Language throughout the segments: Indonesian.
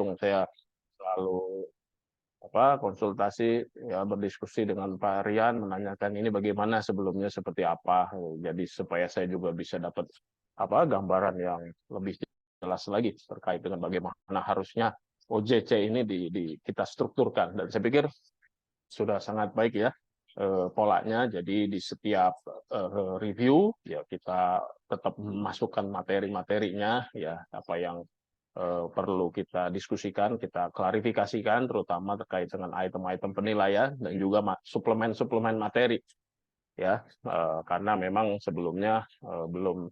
langsung saya selalu konsultasi ya, berdiskusi dengan Pak Rian, menanyakan ini bagaimana sebelumnya seperti apa. Jadi supaya saya juga bisa dapat gambaran yang lebih jelas lagi terkait dengan bagaimana harusnya OJC ini kita strukturkan. Dan saya pikir sudah sangat baik ya polanya. Jadi di setiap review ya kita tetap masukkan materi-materinya ya, apa yang perlu kita diskusikan, kita klarifikasikan, terutama terkait dengan item-item penilaian dan juga suplemen-suplemen materi ya, karena memang sebelumnya belum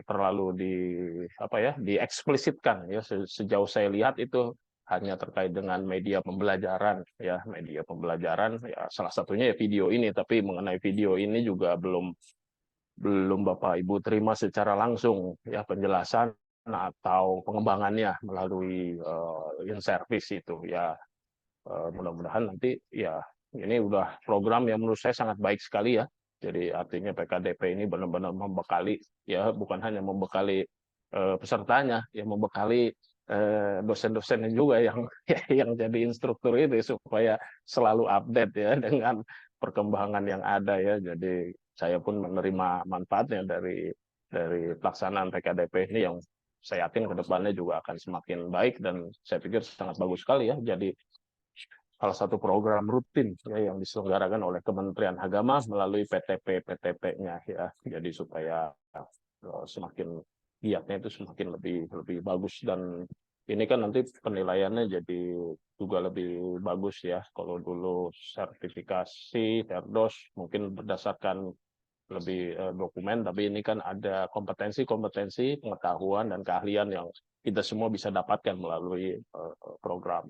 terlalu dieksplisitkan ya. Sejauh saya lihat itu hanya terkait dengan media pembelajaran ya, salah satunya ya video ini, tapi mengenai video ini juga belum Bapak Ibu terima secara langsung ya penjelasan atau pengembangannya melalui in-service itu ya. Mudah-mudahan nanti ya, ini udah program yang menurut saya sangat baik sekali ya. Jadi artinya PKDP ini benar-benar membekali ya, bukan hanya membekali pesertanya, ya membekali dosen-dosennya juga yang yang jadi instruktur itu supaya selalu update ya dengan perkembangan yang ada ya. Jadi saya pun menerima manfaatnya dari pelaksanaan PKDP ini yang saya yakin ke depannya juga akan semakin baik, dan saya pikir sangat bagus sekali ya. Jadi salah satu program rutin ya yang diselenggarakan oleh Kementerian Agama melalui PTP-PTP-nya ya. Jadi supaya semakin giatnya itu semakin lebih bagus, dan ini kan nanti penilaiannya jadi juga lebih bagus ya. Kalau dulu sertifikasi Terdos mungkin berdasarkan lebih dokumen, tapi ini kan ada kompetensi, pengetahuan dan keahlian yang kita semua bisa dapatkan melalui program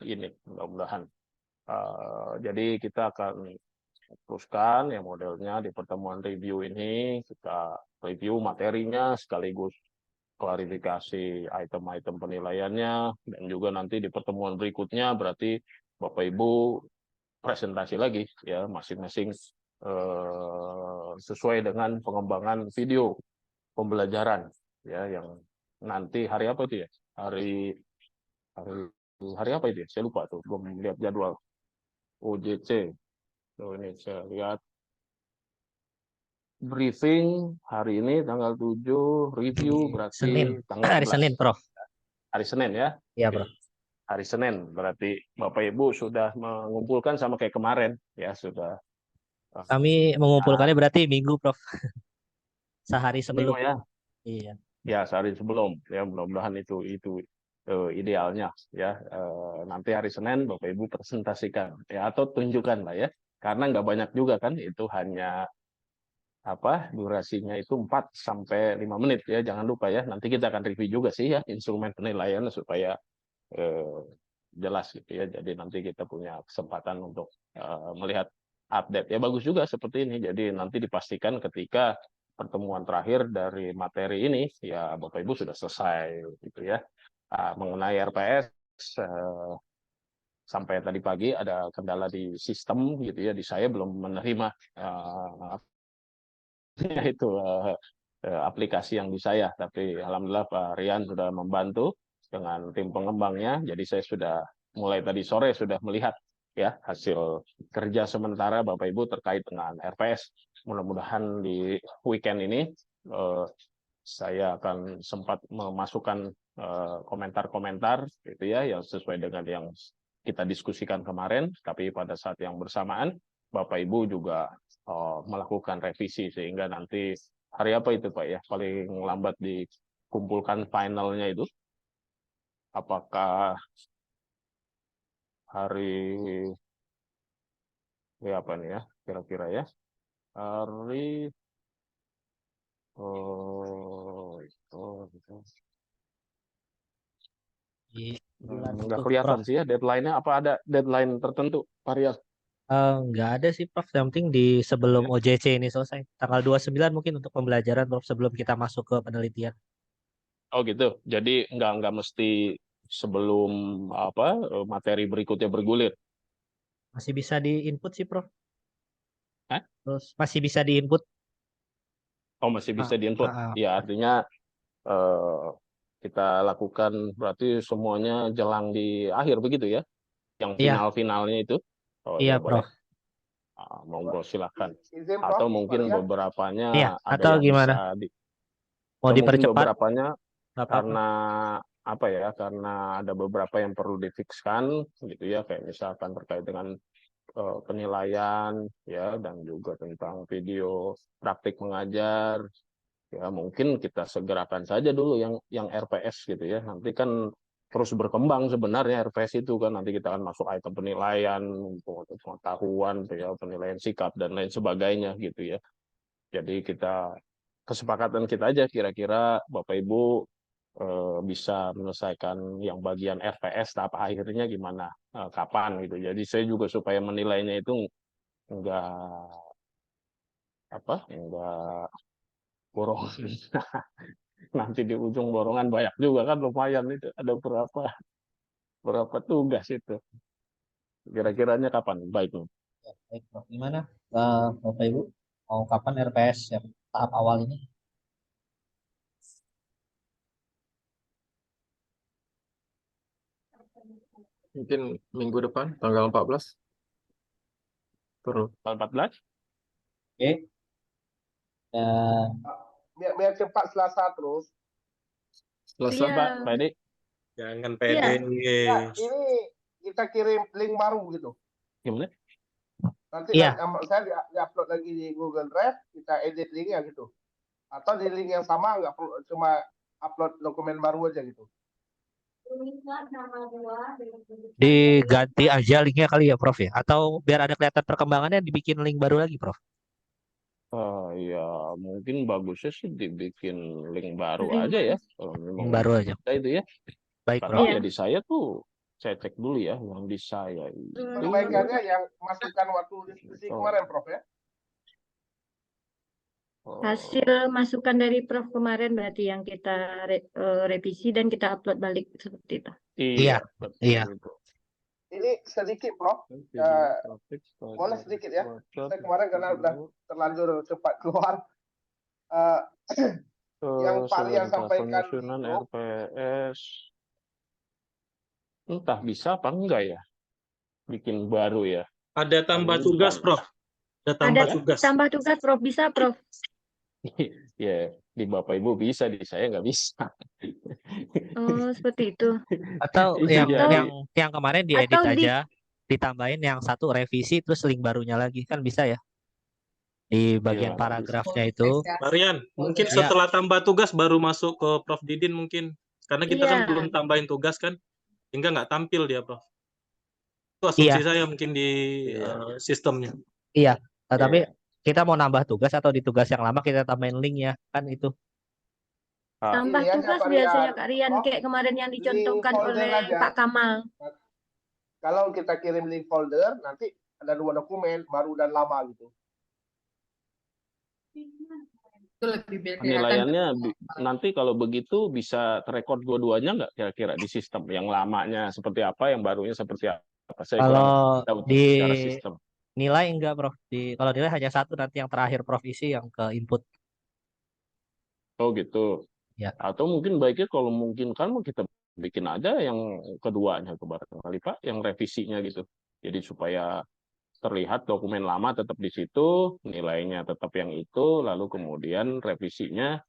ini. Mudah-mudahan jadi kita akan teruskan ya modelnya di pertemuan review ini, kita review materinya sekaligus klarifikasi item-item penilaiannya, dan juga nanti di pertemuan berikutnya berarti Bapak Ibu presentasi lagi ya masing-masing sesuai dengan pengembangan video pembelajaran ya, yang nanti hari apa itu ya, hari hari hari apa itu ya, saya lupa tuh, belum lihat jadwal OJC. So, ini saya lihat briefing hari ini tanggal 7, review Senin. berarti tanggal Hari 11. Senin, Prof. Hari Senin ya. Iya, Prof. Hari Senin berarti Bapak Ibu sudah mengumpulkan sama kayak kemarin ya, sudah Kami mengumpulkannya berarti minggu, Prof. Sehari minggu sebelum. ya. Iya. Ya, sehari sebelum ya, mudah-mudahan itu idealnya ya. Nanti hari Senin Bapak Ibu presentasikan ya, atau tunjukkan lah ya, karena nggak banyak juga kan, itu hanya durasinya itu 4 sampai 5 menit ya. Jangan lupa ya, nanti kita akan review juga sih ya instrumen penilaian supaya eh, jelas gitu ya. Jadi nanti kita punya kesempatan untuk melihat update ya, bagus juga seperti ini. Jadi nanti dipastikan ketika pertemuan terakhir dari materi ini ya Bapak Ibu sudah selesai gitu ya. Mengenai RPS sampai tadi pagi ada kendala di sistem gitu ya, di saya belum menerima itu aplikasi yang di saya, tapi alhamdulillah Pak Rian sudah membantu dengan tim pengembangnya. Jadi saya sudah mulai tadi sore sudah melihat ya hasil kerja sementara Bapak Ibu terkait dengan RPS. Mudah-mudahan di weekend ini saya akan sempat memasukkan komentar-komentar gitu ya, yang sesuai dengan yang kita diskusikan kemarin, tapi pada saat yang bersamaan Bapak Ibu juga melakukan revisi, sehingga nanti hari apa itu Pak ya, paling lambat dikumpulkan finalnya itu, apakah hari apa nih ya kira-kira ya, hari itu Di bulan nggak itu, kelihatan Prof. sih ya deadline-nya. Apa ada deadline tertentu Pak Rian? Nggak ada sih, Prof. Yang penting di sebelum OJC ini selesai. Tanggal 29 mungkin untuk pembelajaran, Prof. Sebelum kita masuk ke penelitian. Oh gitu. Jadi nggak mesti sebelum materi berikutnya bergulir. Masih bisa di-input sih, Prof. Hah? Terus masih bisa di-input. Oh masih bisa Ah, di-input. ah, Ya ah. artinya eh, kita lakukan berarti semuanya jelang di akhir begitu ya, yang Iya, final-finalnya itu. Oh iya ya boleh. Prof. Monggo silakan. Izin Atau Prof, mungkin Maria. Iya, beberapanya ada atau yang gimana? bisa Mau atau mungkin dipercepat? beberapanya Nggak apa-apa. karena apa ya, karena ada beberapa yang perlu difikskan gitu ya, kayak misalkan terkait dengan penilaian ya, dan juga tentang video praktik mengajar ya, mungkin kita segerakan saja dulu yang RPS gitu ya. Nanti kan terus berkembang sebenarnya RPS itu kan, nanti kita akan masuk item penilaian, pengetahuan ya, penilaian sikap dan lain sebagainya gitu ya. Jadi kesepakatan kita aja kira-kira Bapak Ibu bisa menyelesaikan yang bagian RPS tahap akhirnya gimana, kapan gitu. Jadi saya juga supaya menilainya itu enggak enggak borongan. Nanti di ujung borongan banyak juga kan, lumayan itu ada berapa tugas itu. Kira-kiranya kapan baiknya? Ya, baik, Prof. Gimana, Bapak Ibu? Mau kapan RPS yang tahap awal ini? Mungkin minggu depan, tanggal 14. Terus. Tanggal 14? Oke. Dan Biar cepat Selasa terus. Selasa. Pak, Pak Edi? Jangan Iya. pede. Nah, ini kita kirim link baru gitu. Gimana? Nanti Iya. saya di-upload lagi di Google Drive, kita edit linknya gitu. Atau di link yang sama nggak perlu, cuma upload dokumen baru aja gitu. diganti aja linknya kali ya, Prof ya? Atau biar ada kelihatan perkembangannya dibikin link baru lagi, Prof? Ya mungkin bagusnya sih dibikin link baru Link aja ya, kalau memang Link baru aja. bisa itu ya. Baik, Karena Prof. Iya. ya di saya tuh, saya cek dulu ya, yang di saya itu. Perbaikannya yang masukkan waktu diskusi kemarin, Prof ya. Hasil masukan dari Prof kemarin berarti yang kita revisi dan kita upload balik seperti itu. Iya, betul iya. itu. Ini sedikit, Prof. Boleh sedikit ya. Saya kemarin karena udah terlanjur cepat keluar. Yang Pak Rian sampaikan penyusunan itu, RPS entah bisa apa enggak ya, bikin baru ya. Ada tambah Ini tugas, bukan. Prof. Ada tambah tugas. Tambah tugas Prof, bisa Prof. Ya di Bapak Ibu bisa, di saya nggak bisa. Oh, seperti itu. Atau Itu jadi. yang kemarin diedit Atau aja, ditambahin yang satu revisi terus link barunya lagi, kan bisa ya? Di bagian Gimana paragrafnya itu. Marian, mungkin Ya. setelah tambah tugas baru masuk ke Prof Didin mungkin. Karena kita kan Iya. belum tambahin tugas kan. Hingga nggak tampil dia, Prof. Itu asumsi saya mungkin di sistemnya. Iya, tapi kita mau nambah tugas atau di tugas yang lama kita tambahin linknya, kan itu. Tambah Ini aja, tugas Pak biasanya Rian. Kak Rian, Prof, kayak kemarin yang dicontohkan link folder oleh aja. Pak Kamal. Kalau kita kirim link folder, nanti ada 2 dokumen, baru dan lama gitu. Itu lebih kelihatan. Penilaiannya nanti kalau begitu bisa terekod dua-duanya nggak kira-kira di sistem, yang lamanya seperti apa, yang barunya seperti apa? Saya kurang Kalau tahu tuh di secara sistem. nilai enggak, Prof. Kalau nilai hanya satu, nanti yang terakhir Prof isi yang ke input. Oh gitu. Ya. Atau mungkin baiknya kalau mungkin kan kita bikin aja yang keduanya tuh barangkali Pak, yang revisinya gitu. Jadi supaya terlihat dokumen lama tetap di situ, nilainya tetap yang itu, lalu kemudian revisinya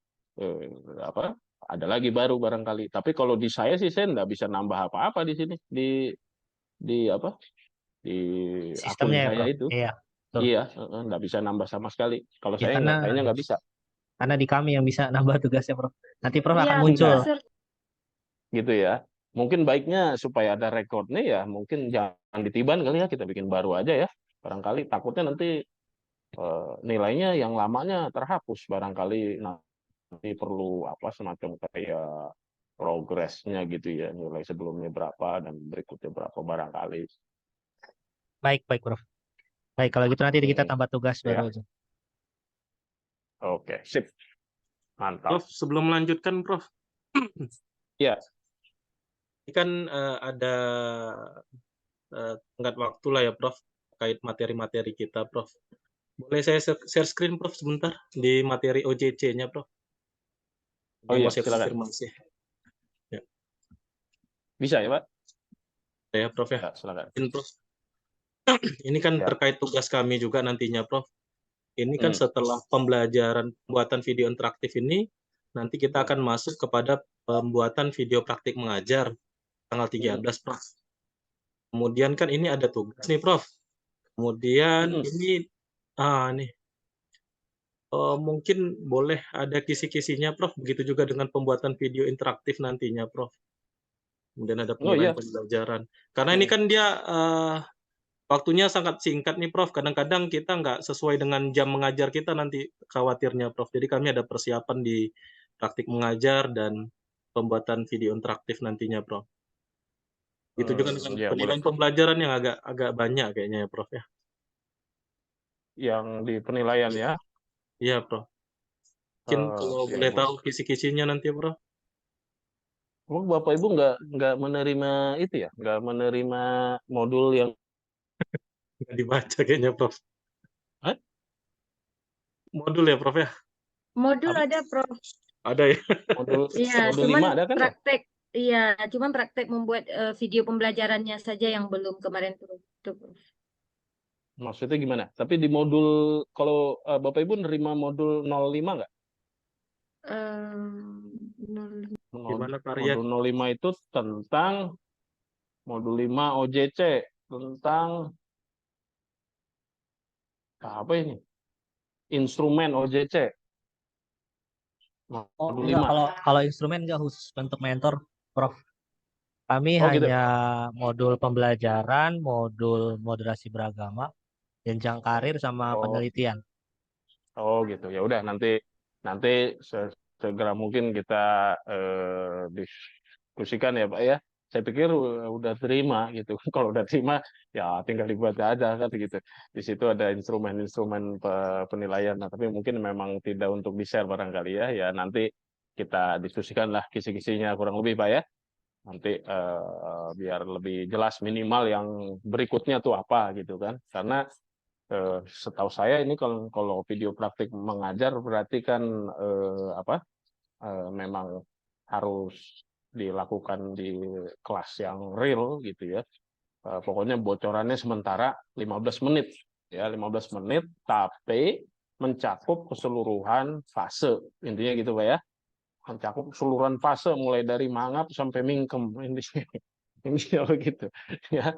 ada lagi baru barangkali. Tapi kalau di saya sih saya nggak bisa nambah apa-apa di sini, di apa, di akun Sistemnya ya, saya Prof. itu. Iya. Betul. Iya, nggak bisa nambah sama sekali. Kalau Ya, saya kayaknya nggak bisa. Karena di kami yang bisa nambah tugasnya, Prof. Nanti Prof akan Iya, muncul. Gitu ya. Mungkin baiknya supaya ada rekodnya ya, mungkin jangan ditiban kali ya, kita bikin baru aja ya. Barangkali takutnya nanti nilainya yang lamanya terhapus, barangkali nanti perlu semacam kayak progresnya gitu ya, nilai sebelumnya berapa dan berikutnya berapa barangkali. Baik, Prof. Baik, kalau gitu nanti kita tambah tugas baru aja. Oke, sip. Mantap. Prof, sebelum melanjutkan, Prof. Ya. Ini kan ada tenggat waktu lah ya, Prof, terkait materi-materi kita, Prof. Boleh saya share screen, Prof, sebentar di materi OJC-nya, Prof? Oh iya, saya silakan. konfirmasi. Bisa ya, Pak? Ya, Prof ya. Ya, silakan. Mungkin, Prof. Ini kan Ya. terkait tugas kami juga nantinya, Prof. Ini kan setelah pembelajaran pembuatan video interaktif ini, nanti kita akan masuk kepada pembuatan video praktik mengajar tanggal 13, Prof. Kemudian kan ini ada tugas nih, Prof. Kemudian ini nih mungkin boleh ada kisi-kisinya, Prof. Begitu juga dengan pembuatan video interaktif nantinya, Prof. Kemudian ada Oh iya. penilaian pembelajaran. Karena ini kan dia waktunya sangat singkat nih, Prof. Kadang-kadang kita nggak sesuai dengan jam mengajar kita nanti khawatirnya, Prof. Jadi kami ada persiapan di praktik mengajar dan pembuatan video interaktif nantinya, Prof. Itu juga dengan Ya, boleh. penilaian pembelajaran yang agak banyak kayaknya ya, Prof ya. Yang di penilaian ya. Iya, Prof. Mungkin kalau Ya, boleh boleh. tahu kisi-kisinya nanti, Prof. Oh, Bapak Ibu nggak menerima itu ya, nggak menerima modul yang Nggak dibaca kayaknya, Prof. Hah? Modul ya, Prof ya? Modul Apa? ada, Prof. Ada ya? modul Iya, modul cuman 5 ada kan ya? praktek. Iya, cuman praktek membuat video pembelajarannya saja yang belum kemarin tuh, Prof. Maksudnya gimana? Tapi di modul kalau Bapak Ibu nerima modul 05 nggak? Nol. Gimana karya? Modul 05 itu tentang modul 5 OJC tentang apa ini? Instrumen OJC. Oh Modul enggak, 5. kalau instrumen enggak khusus untuk mentor, Prof. Kami Oh gitu. hanya modul pembelajaran, modul moderasi beragama, jenjang karir sama Oh, penelitian. oh gitu. Ya udah nanti segera mungkin kita diskusikan ya Pak ya. Saya pikir udah terima gitu. Kalau udah terima ya tinggal dibuat aja kan gitu. Di situ ada instrumen-instrumen penilaian. Nah, tapi mungkin memang tidak untuk di-share barangkali ya. Ya nanti kita diskusikan lah kisi-kisinya kurang lebih Pak ya. Nanti biar lebih jelas minimal yang berikutnya tuh apa gitu kan. Karena setahu saya ini kalau video praktik mengajar berarti kan memang harus dilakukan di kelas yang real gitu ya. Pokoknya bocorannya sementara 15 menit ya, 15 menit tapi mencakup keseluruhan fase. Intinya gitu Pak ya. Mencakup keseluruhan fase mulai dari mangap sampai mingkem ini begitu ya.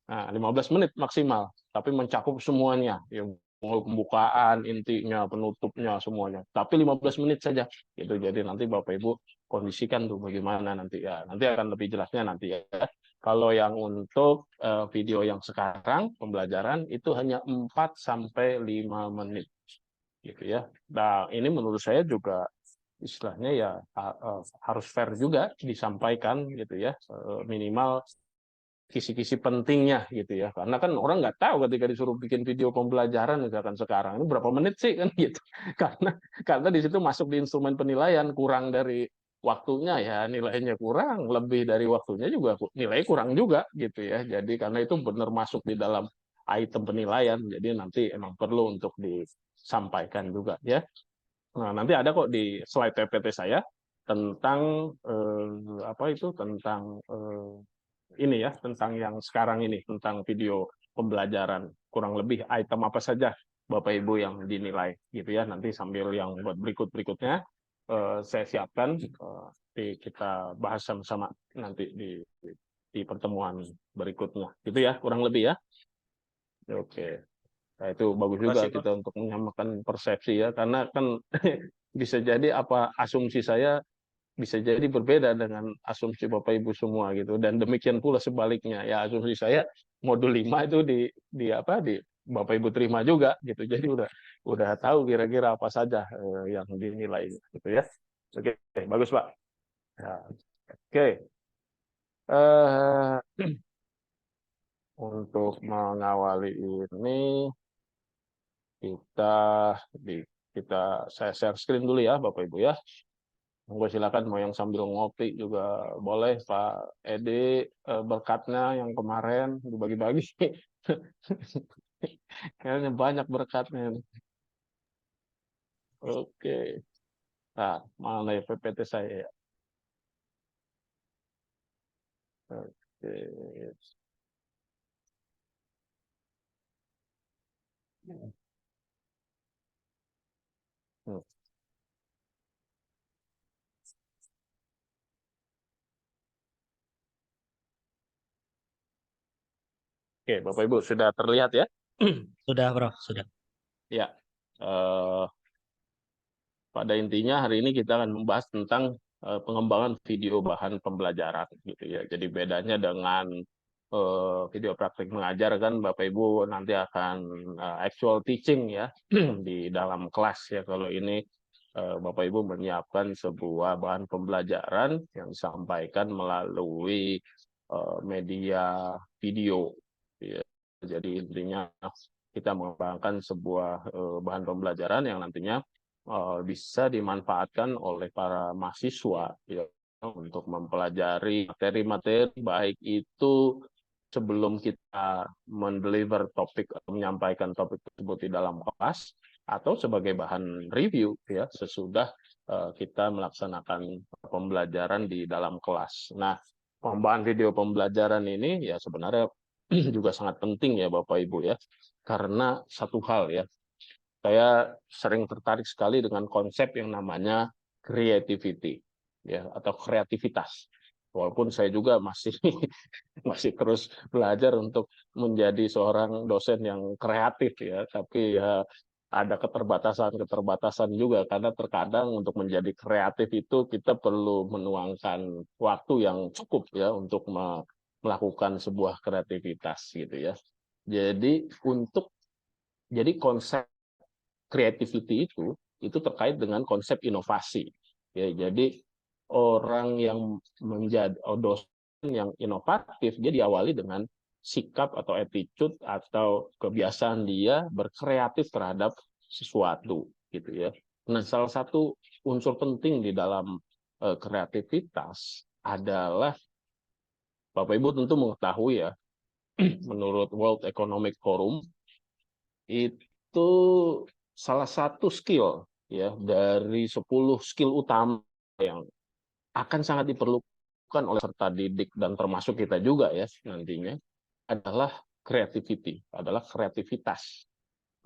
Nah, 15 menit maksimal, tapi mencakup semuanya, ya, mulai pembukaan, intinya, penutupnya, semuanya. Tapi 15 menit saja. Gitu. Jadi nanti Bapak Ibu kondisikan tuh bagaimana nanti ya. Nanti akan lebih jelasnya nanti ya. Kalau yang untuk video yang sekarang pembelajaran itu hanya 4 sampai 5 menit. Gitu ya. Nah, ini menurut saya juga istilahnya ya harus fair juga disampaikan gitu ya. Minimal kisi-kisi pentingnya gitu ya, karena kan orang nggak tahu ketika disuruh bikin video pembelajaran misalkan sekarang ini berapa menit sih kan gitu, karena di situ masuk di instrumen penilaian kurang dari waktunya ya nilainya kurang, lebih dari waktunya juga nilai kurang juga gitu ya. Jadi karena itu benar masuk di dalam item penilaian, jadi nanti emang perlu untuk disampaikan juga ya. Nah, nanti ada kok di slide PPT saya tentang apa itu tentang ini ya, tentang yang sekarang ini, tentang video pembelajaran. Kurang lebih item apa saja Bapak Ibu yang dinilai gitu ya. Nanti sambil yang buat berikut-berikutnya saya siapkan kita bahas sama-sama nanti di pertemuan berikutnya. Gitu ya, kurang lebih ya. Oke. Nah, itu bagus juga Terima kasih, Prof. kita untuk menyamakan persepsi ya, karena kan bisa jadi apa asumsi saya bisa jadi berbeda dengan asumsi Bapak Ibu semua gitu, dan demikian pula sebaliknya ya, asumsi saya modul 5 itu di Bapak Ibu terima juga gitu, jadi udah tahu kira-kira apa saja yang dinilai gitu ya. Oke, bagus Pak ya. Oke, eh, untuk mengawali ini kita saya share screen dulu ya Bapak Ibu ya. Monggo silakan mau yang sambil ngopi juga boleh Pak Edi, berkatnya yang kemarin dibagi-bagi. Kayaknya banyak berkatnya. Oke. Nah, mana ya PPT saya ya? Oke. Hmm. Oke, Bapak Ibu sudah terlihat ya? Sudah, Prof. Sudah. Ya. Eh, pada intinya hari ini kita akan membahas tentang pengembangan video bahan pembelajaran gitu ya. Jadi bedanya dengan video praktik mengajar kan Bapak Ibu nanti akan actual teaching ya di dalam kelas ya. Kalau ini Bapak Ibu menyiapkan sebuah bahan pembelajaran yang disampaikan melalui media video ya. Jadi intinya kita mengembangkan sebuah bahan pembelajaran yang nantinya bisa dimanfaatkan oleh para mahasiswa ya, untuk mempelajari materi-materi baik itu sebelum kita mendeliver topik atau menyampaikan topik tersebut di dalam kelas atau sebagai bahan review ya sesudah kita melaksanakan pembelajaran di dalam kelas. Nah, pengembangan video pembelajaran ini ya sebenarnya juga sangat penting ya Bapak Ibu ya. Karena satu hal ya, saya sering tertarik sekali dengan konsep yang namanya creativity ya atau kreativitas. Walaupun saya juga masih masih terus belajar untuk menjadi seorang dosen yang kreatif ya, tapi ya ada keterbatasan juga karena terkadang untuk menjadi kreatif itu kita perlu menuangkan waktu yang cukup ya untuk melakukan sebuah kreativitas gitu ya. Jadi konsep creativity itu terkait dengan konsep inovasi. Ya, jadi orang yang menjadi dosen yang inovatif dia diawali dengan sikap atau attitude atau kebiasaan dia berkreatif terhadap sesuatu gitu ya. Nah, salah satu unsur penting di dalam kreativitas adalah Bapak Ibu tentu mengetahui ya menurut World Economic Forum itu salah satu skill ya dari 10 skill utama yang akan sangat diperlukan oleh peserta didik dan termasuk kita juga ya nantinya adalah creativity, adalah kreativitas.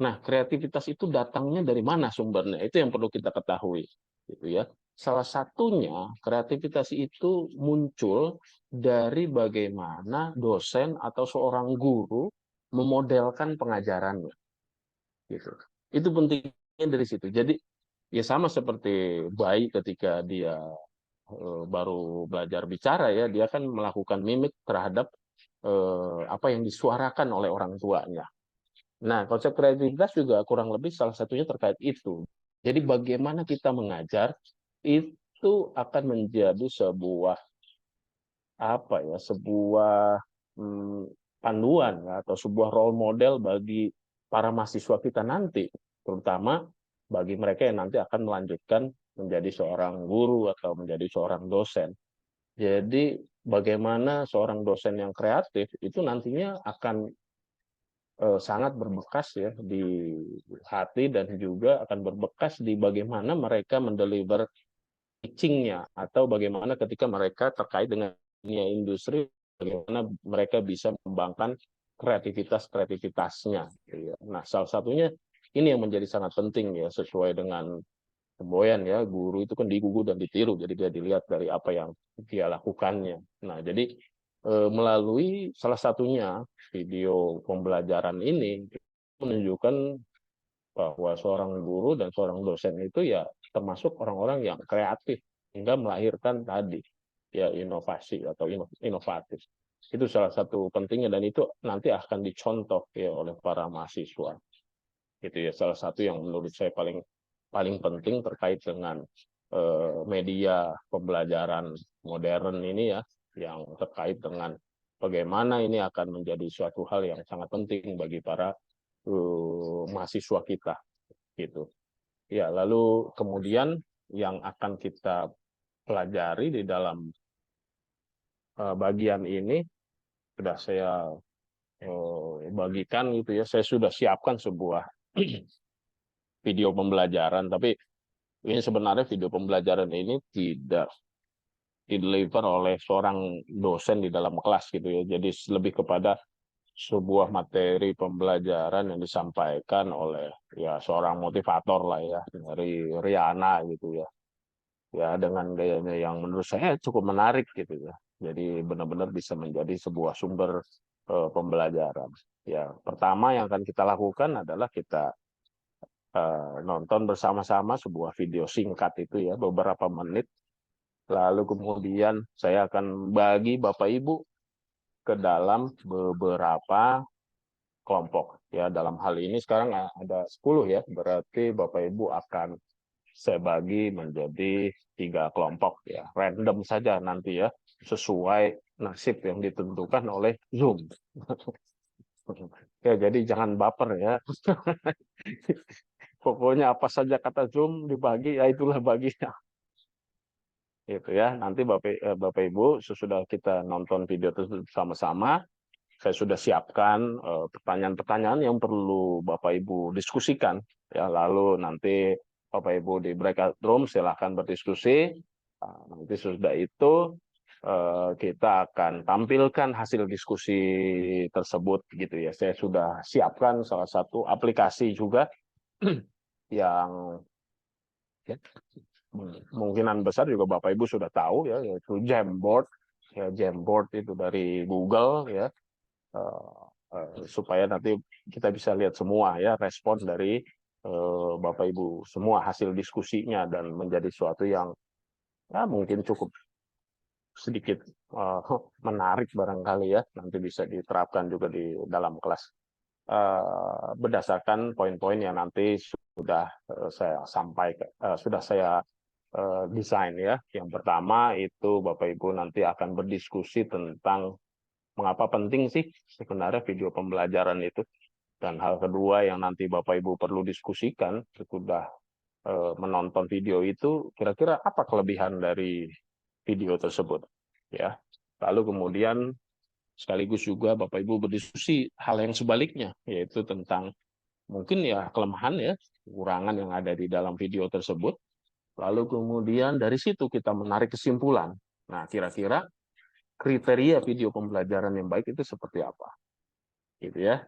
Nah, kreativitas itu datangnya dari mana sumbernya? Itu yang perlu kita ketahui, gitu ya. Salah satunya kreativitas itu muncul dari bagaimana dosen atau seorang guru memodelkan pengajarannya, gitu. Itu pentingnya dari situ. Jadi ya sama seperti bayi ketika dia baru belajar bicara ya, dia kan melakukan mimik terhadap apa yang disuarakan oleh orang tuanya. Nah, konsep kreativitas juga kurang lebih salah satunya terkait itu. Jadi bagaimana kita mengajar itu akan menjadi sebuah panduan ya, atau sebuah role model bagi para mahasiswa kita nanti, terutama bagi mereka yang nanti akan melanjutkan menjadi seorang guru atau menjadi seorang dosen. Jadi bagaimana seorang dosen yang kreatif itu nantinya akan sangat berbekas ya di hati dan juga akan berbekas di bagaimana mereka mendeliver teaching-nya atau bagaimana ketika mereka terkait dengan dunia industri, bagaimana mereka bisa mengembangkan kreativitasnya. Nah, salah satunya ini yang menjadi sangat penting ya sesuai dengan semboyan ya, guru itu kan digugu dan ditiru, jadi dia dilihat dari apa yang dia lakukannya. Nah, jadi melalui salah satunya video pembelajaran ini menunjukkan bahwa seorang guru dan seorang dosen itu ya termasuk orang-orang yang kreatif hingga melahirkan tadi ya inovasi atau inovatif. Itu salah satu pentingnya dan itu nanti akan dicontoh ya oleh para mahasiswa. Itu ya salah satu yang menurut saya paling penting terkait dengan media pembelajaran modern ini ya, yang terkait dengan bagaimana ini akan menjadi suatu hal yang sangat penting bagi para mahasiswa kita gitu. Ya, lalu kemudian yang akan kita pelajari di dalam bagian ini sudah saya bagikan gitu ya. Saya sudah siapkan sebuah video pembelajaran, tapi ini sebenarnya video pembelajaran ini tidak dideliver oleh seorang dosen di dalam kelas gitu ya. Jadi lebih kepada sebuah materi pembelajaran yang disampaikan oleh ya seorang motivator lah ya dari Rihanna gitu ya. Ya dengan gayanya yang menurut saya cukup menarik gitu ya. Jadi benar-benar bisa menjadi sebuah sumber pembelajaran. Ya, pertama yang akan kita lakukan adalah kita nonton bersama-sama sebuah video singkat itu ya, beberapa menit. Lalu kemudian saya akan bagi Bapak Ibu ke dalam beberapa kelompok. Ya, dalam hal ini sekarang ada 10 ya, berarti Bapak Ibu akan saya bagi menjadi 3 kelompok ya, random saja nanti ya, sesuai nasib yang ditentukan oleh Zoom. Ya, jadi jangan baper ya. Pokoknya apa saja kata Zoom dibagi, ya itulah baginya. Itu ya, nanti Bapak Ibu sesudah kita nonton video tersebut bersama-sama, saya sudah siapkan pertanyaan-pertanyaan yang perlu Bapak Ibu diskusikan. Ya, lalu nanti Bapak Ibu di breakout room silahkan berdiskusi. Nanti sudah itu kita akan tampilkan hasil diskusi tersebut gitu ya. Saya sudah siapkan salah satu aplikasi juga yang ya, kemungkinan besar juga Bapak Ibu sudah tahu ya, yaitu Jamboard. Ya, Jamboard itu dari Google ya. Supaya nanti kita bisa lihat semua ya respon dari Bapak Ibu semua hasil diskusinya dan menjadi suatu yang ya mungkin cukup sedikit menarik barangkali ya, nanti bisa diterapkan juga di dalam kelas berdasarkan poin-poin yang nanti sudah saya sampaikan, sudah saya desain ya. Yang pertama itu Bapak Ibu nanti akan berdiskusi tentang mengapa penting sih sebenarnya video pembelajaran itu. Dan hal kedua yang nanti Bapak Ibu perlu diskusikan sudah menonton video itu, kira-kira apa kelebihan dari video tersebut ya. Lalu kemudian sekaligus juga Bapak Ibu berdiskusi hal yang sebaliknya, yaitu tentang mungkin ya kelemahan ya, kekurangan yang ada di dalam video tersebut. Lalu kemudian dari situ kita menarik kesimpulan. Nah, kira-kira kriteria video pembelajaran yang baik itu seperti apa? Gitu ya.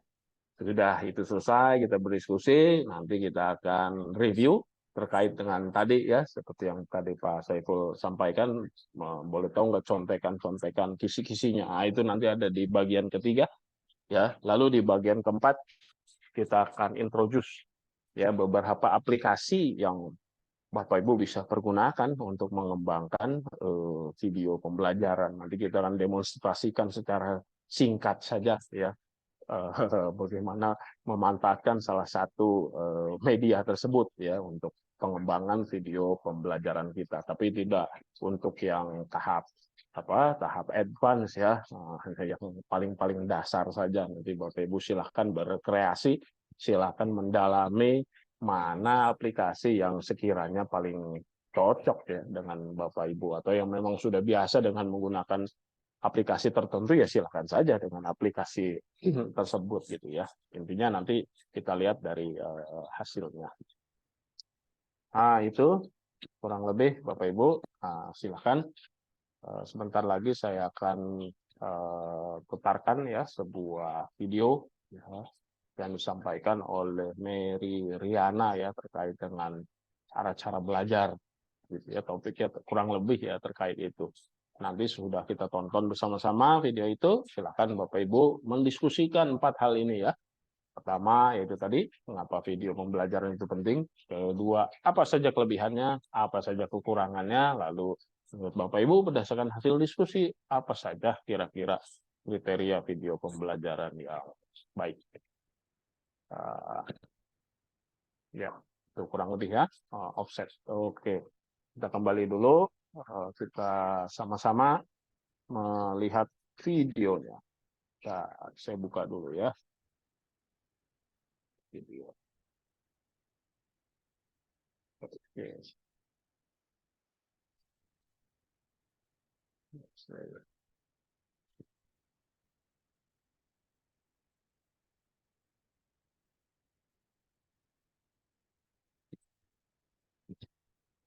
Sudah itu selesai, kita berdiskusi, nanti kita akan review terkait dengan tadi ya, seperti yang tadi Pak Saiful sampaikan, boleh tahu nggak contekan-contekan kisi-kisinya. Nah, itu nanti ada di bagian ketiga ya. Lalu di bagian keempat kita akan introduce ya beberapa aplikasi yang Bapak Ibu bisa pergunakan untuk mengembangkan video pembelajaran. Nanti kita akan demonstrasikan secara singkat saja ya bagaimana memanfaatkan salah satu media tersebut ya untuk pengembangan video pembelajaran kita, tapi tidak untuk yang tahap advance ya, yang paling dasar saja. Nanti Bapak Ibu silahkan berkreasi, silahkan mendalami mana aplikasi yang sekiranya paling cocok ya dengan Bapak Ibu, atau yang memang sudah biasa dengan menggunakan aplikasi tertentu ya silahkan saja dengan aplikasi tersebut gitu ya. Intinya nanti kita lihat dari hasilnya. Nah, itu kurang lebih Bapak Ibu. Silahkan. Sebentar lagi saya akan putarkan ya sebuah video ya, yang disampaikan oleh Mary Riana ya terkait dengan cara-cara belajar gitu ya, topiknya kurang lebih ya terkait itu. Nanti sudah kita tonton bersama-sama video itu, silakan Bapak Ibu mendiskusikan 4 hal ini ya. Pertama, yaitu tadi, mengapa video pembelajaran itu penting. Kedua, apa saja kelebihannya, apa saja kekurangannya. Lalu, menurut Bapak Ibu, berdasarkan hasil diskusi, apa saja kira-kira kriteria video pembelajaran yang baik. Ya, itu kurang lebih ya, offset. Oke, kita kembali dulu. Kita sama-sama melihat videonya. Saya buka dulu ya. Video. Oke.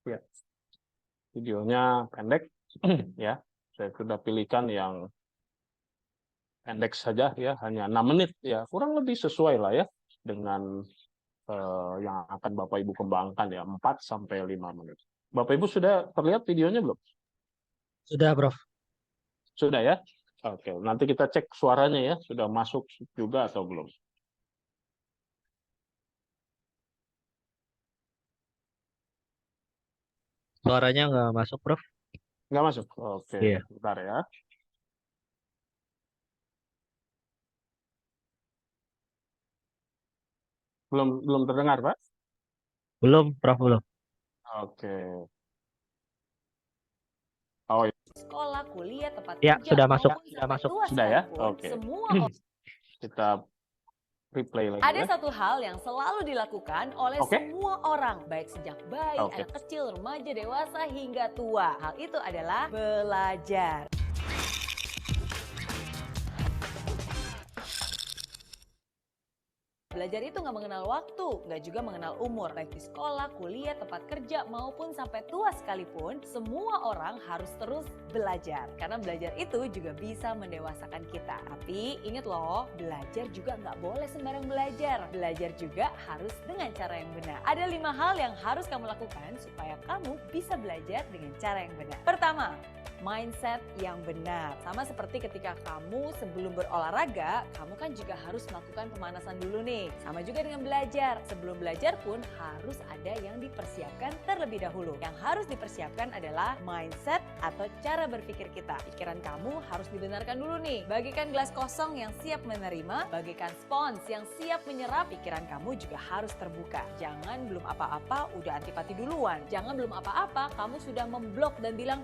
Ya. Videonya pendek, ya. Saya sudah pilihkan yang pendek saja ya, hanya 6 menit ya, kurang lebih sesuai lah ya dengan yang akan Bapak Ibu kembangkan ya, 4 sampai 5 menit. Bapak Ibu sudah terlihat videonya belum? Sudah, Prof. Sudah ya? Oke, nanti kita cek suaranya ya, sudah masuk juga atau belum. Suaranya nggak masuk, Prof. Nggak masuk? Oke, Iya. bentar ya. Belum terdengar, Pak? Belum, Prof, belum. Oke. Oh, sekolah, kuliah, tempat Ya, kerja, sudah masuk. maupun Sudah sampai masuk. tua Sudah ya? sekalipun, Oke. semua kita replay lagi ada ya. satu hal yang selalu dilakukan oleh Oke. semua orang, baik sejak bayi, Oke. anak kecil, remaja, dewasa, hingga tua. Hal itu adalah belajar. Belajar itu nggak mengenal waktu, nggak juga mengenal umur. Baik di sekolah, kuliah, tempat kerja, maupun sampai tua sekalipun, semua orang harus terus belajar. Karena belajar itu juga bisa mendewasakan kita. Tapi ingat loh, belajar juga nggak boleh sembarang belajar. Belajar juga harus dengan cara yang benar. Ada 5 hal yang harus kamu lakukan supaya kamu bisa belajar dengan cara yang benar. Pertama, mindset yang benar. Sama seperti ketika kamu sebelum berolahraga, kamu kan juga harus melakukan pemanasan dulu nih. Sama juga dengan belajar. Sebelum belajar pun harus ada yang dipersiapkan terlebih dahulu. Yang harus dipersiapkan adalah mindset atau cara berpikir kita. Pikiran kamu harus dibenarkan dulu nih. Bagikan gelas kosong yang siap menerima, bagikan spons yang siap menyerap. Pikiran kamu juga harus terbuka. Jangan belum apa-apa udah antipati duluan. Jangan belum apa-apa kamu sudah memblok dan bilang,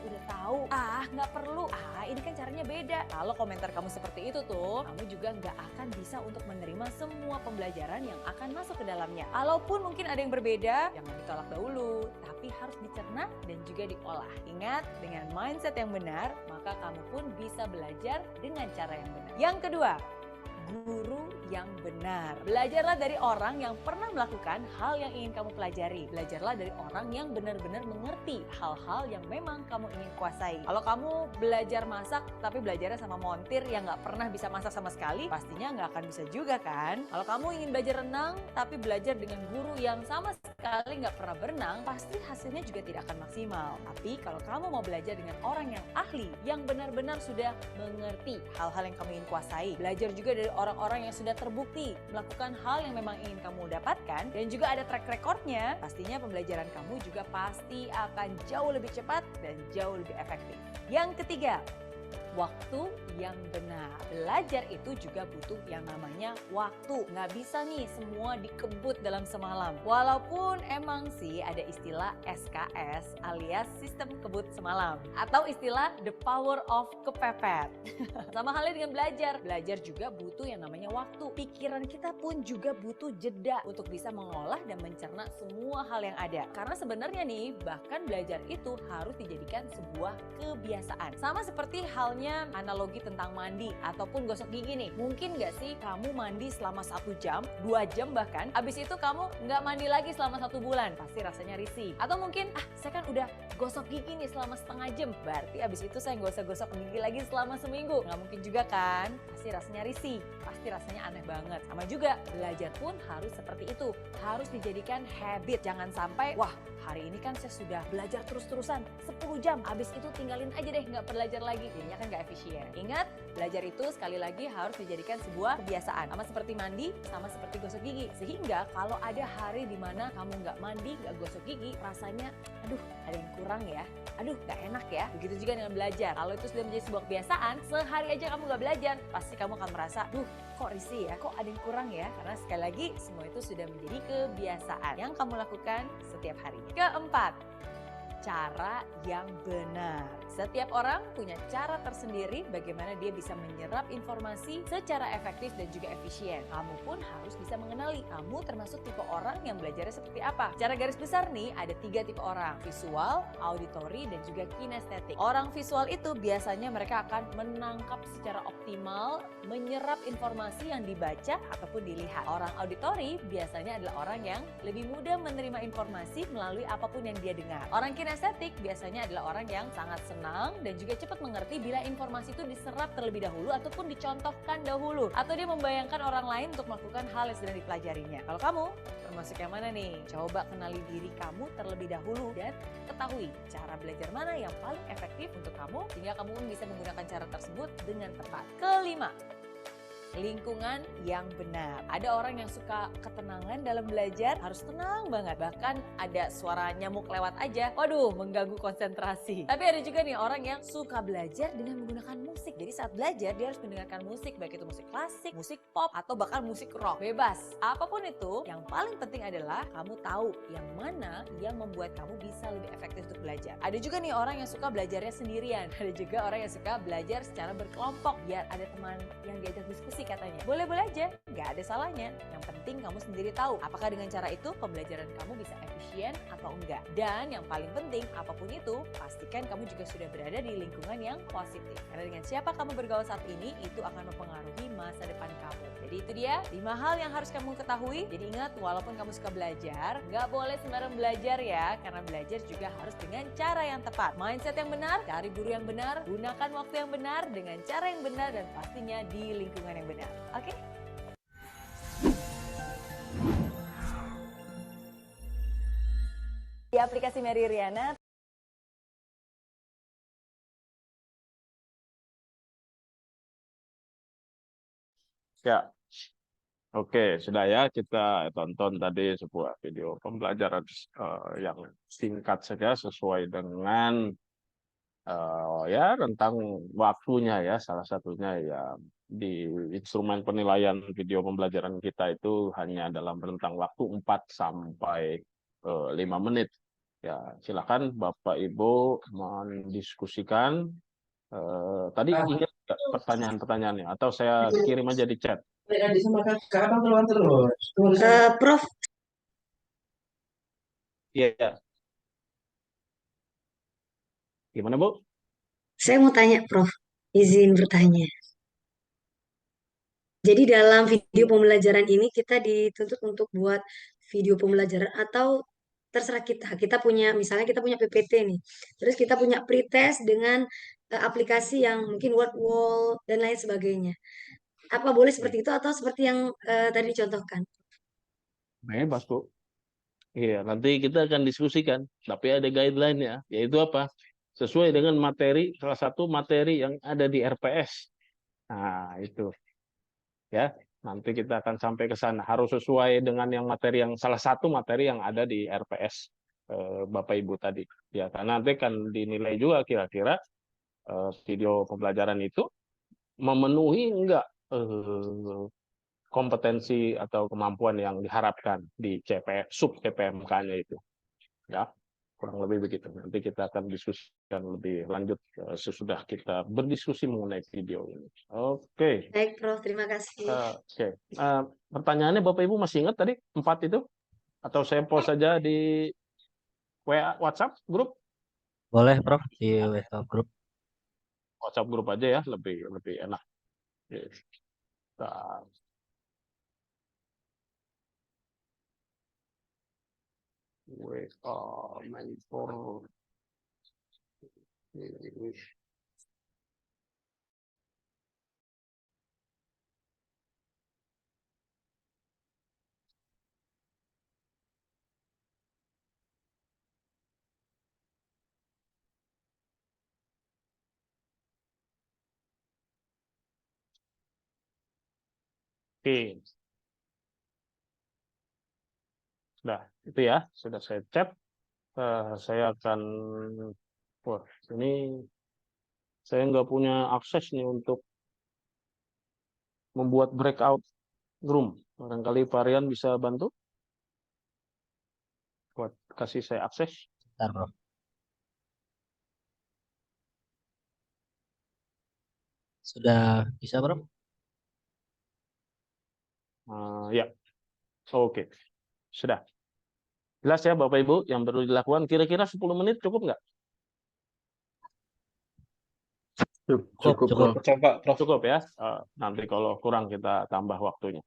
udah tahu, nggak perlu, ini kan caranya beda. Kalau komentar kamu seperti itu tuh, kamu juga nggak akan bisa untuk menerima semua pembelajaran yang akan masuk ke dalamnya. Kalaupun mungkin ada yang berbeda, jangan ditolak dahulu, tapi harus dicerna dan juga diolah. Ingat, dengan mindset yang benar, maka kamu pun bisa belajar dengan cara yang benar. Yang kedua, guru yang benar. Belajarlah dari orang yang pernah melakukan hal yang ingin kamu pelajari. Belajarlah dari orang yang benar-benar mengerti hal-hal yang memang kamu ingin kuasai. Kalau kamu belajar masak tapi belajarnya sama montir yang nggak pernah bisa masak sama sekali, pastinya nggak akan bisa juga kan? Kalau kamu ingin belajar renang tapi belajar dengan guru yang sama sekali nggak pernah berenang, pasti hasilnya juga tidak akan maksimal. Tapi kalau kamu mau belajar dengan orang yang ahli, yang benar-benar sudah mengerti hal-hal yang kamu ingin kuasai, belajar juga dari orang-orang yang sudah terbukti melakukan hal yang memang ingin kamu dapatkan dan juga ada track recordnya, pastinya pembelajaran kamu juga pasti akan jauh lebih cepat dan jauh lebih efektif. Yang ketiga, waktu yang benar. Belajar itu juga butuh yang namanya waktu. Nggak bisa nih semua dikebut dalam semalam. Walaupun emang sih ada istilah SKS alias sistem kebut semalam. Atau istilah the power of kepepet. Sama halnya dengan belajar. Belajar juga butuh yang namanya waktu. Pikiran kita pun juga butuh jeda untuk bisa mengolah dan mencerna semua hal yang ada. Karena sebenarnya nih, bahkan belajar itu harus dijadikan sebuah kebiasaan. Sama seperti halnya analogi tentang mandi ataupun gosok gigi nih. Mungkin nggak sih kamu mandi selama 1 jam, 2 jam bahkan, abis itu kamu nggak mandi lagi selama 1 bulan. Pasti rasanya risih. Atau mungkin, saya kan udah gosok gigi nih selama setengah jam, berarti abis itu saya nggak usah gosok gigi lagi selama seminggu. Nggak mungkin juga kan? Pasti rasanya risih. Pasti rasanya aneh banget. Sama juga, belajar pun harus seperti itu. Harus dijadikan habit. Jangan sampai, wah hari ini kan saya sudah belajar terus-terusan 10 jam, abis itu tinggalin aja deh, nggak belajar lagi. Jadinya kan nggak efisien. Ingat, belajar itu sekali lagi harus dijadikan sebuah kebiasaan. Sama seperti mandi, sama seperti gosok gigi. Sehingga kalau ada hari di mana kamu nggak mandi, nggak gosok gigi, rasanya, aduh ada yang kurang ya. Aduh nggak enak ya. Begitu juga dengan belajar. Kalau itu sudah menjadi sebuah kebiasaan, sehari aja kamu nggak belajar, pasti kamu akan merasa, duh kok risih ya, kok ada yang kurang ya. Karena sekali lagi, semua itu sudah menjadi kebiasaan yang kamu lakukan setiap harinya. Keempat, cara yang benar. Setiap orang punya cara tersendiri bagaimana dia bisa menyerap informasi secara efektif dan juga efisien. Kamu pun harus bisa mengenali kamu termasuk tipe orang yang belajarnya seperti apa. Secara garis besar nih ada 3 tipe orang, visual, auditory, dan juga kinestetik. Orang visual itu biasanya mereka akan menangkap secara optimal, menyerap informasi yang dibaca ataupun dilihat. Orang auditory biasanya adalah orang yang lebih mudah menerima informasi melalui apapun yang dia dengar. Orang kinestetik biasanya adalah orang yang sangat senang dan juga cepat mengerti bila informasi itu diserap terlebih dahulu ataupun dicontohkan dahulu, atau dia membayangkan orang lain untuk melakukan hal yang sedang dipelajarinya. Kalau kamu termasuk yang mana nih? Coba kenali diri kamu terlebih dahulu dan ketahui cara belajar mana yang paling efektif untuk kamu sehingga kamu pun bisa menggunakan cara tersebut dengan tepat. Kelima, lingkungan yang benar. Ada orang yang suka ketenangan dalam belajar, harus tenang banget. Bahkan ada suara nyamuk lewat aja, waduh, mengganggu konsentrasi. Tapi ada juga nih orang yang suka belajar dengan menggunakan musik. Jadi saat belajar dia harus mendengarkan musik, baik itu musik klasik, musik pop, atau bahkan musik rock. Bebas. Apapun itu, yang paling penting adalah kamu tahu yang mana yang membuat kamu bisa lebih efektif untuk belajar. Ada juga nih orang yang suka belajarnya sendirian. Ada juga orang yang suka belajar secara berkelompok, biar ada teman yang diajak diskusi katanya. Boleh-boleh aja, nggak ada salahnya. Yang penting kamu sendiri tahu apakah dengan cara itu pembelajaran kamu bisa efisien atau enggak. Dan yang paling penting, apapun itu, pastikan kamu juga sudah berada di lingkungan yang positif. Karena dengan siapa kamu bergaul saat ini, itu akan mempengaruhi masa depan kamu. Jadi itu dia 5 hal yang harus kamu ketahui. Jadi ingat, walaupun kamu suka belajar, nggak boleh sembarang belajar ya. Karena belajar juga harus dengan cara yang tepat. Mindset yang benar, cari guru yang benar, gunakan waktu yang benar, dengan cara yang benar, dan pastinya di lingkungan yang benar. Oke? Di aplikasi Mary Riana, Ya, oke, sudah ya kita tonton tadi sebuah video pembelajaran yang singkat saja sesuai dengan ya rentang waktunya ya. Salah satunya ya di instrumen penilaian video pembelajaran kita itu hanya dalam rentang waktu 4 sampai 5 menit. Ya, silakan Bapak Ibu mendiskusikan. Tadi ingat nggak pertanyaan-pertanyaannya atau saya kirim aja di chat? Prof, Iya. Gimana, Bu? saya mau tanya, Prof. Izin bertanya. Jadi dalam video pembelajaran ini kita dituntut untuk buat video pembelajaran atau terserah kita. Kita punya, misalnya kita punya PPT nih. Terus kita punya pretest dengan aplikasi yang mungkin Word Wall dan lain sebagainya. Apa boleh seperti itu atau seperti yang tadi dicontohkan? Bebas, Bu. Iya, nanti kita akan diskusikan. Tapi ada guideline-nya, yaitu apa? Sesuai dengan materi, salah satu materi yang ada di RPS. Nah, itu. Ya, nanti kita akan sampai ke sana. Harus sesuai dengan yang materi yang salah satu materi yang ada di RPS Bapak Ibu tadi. Ya, karena nanti kan dinilai juga kira-kira video pembelajaran itu memenuhi enggak kompetensi atau kemampuan yang diharapkan di sub CPMK-nya itu. Ya, kurang lebih begitu. Nanti kita akan diskusikan lebih lanjut sesudah kita berdiskusi mengenai video ini. Oke. Baik, Prof. Terima kasih. Oke. Pertanyaannya Bapak Ibu masih ingat tadi 4 itu? Atau saya post saja di WhatsApp grup? Boleh, Prof, di WhatsApp grup. WhatsApp grup aja ya, lebih enak. Nah. Mentor. Oke. Sudah, itu ya, sudah saya chat. Saya akan, wah, ini saya nggak punya akses nih untuk membuat breakout room. Barangkali Varian bisa bantu buat kasih saya akses. Bentar, Prof. Sudah bisa, Bro? Ya, oke. Sudah. Jelas ya Bapak Ibu yang perlu dilakukan. Kira-kira 10 menit cukup nggak? Cukup. Coba, Prof. Cukup ya. Nanti kalau kurang kita tambah waktunya.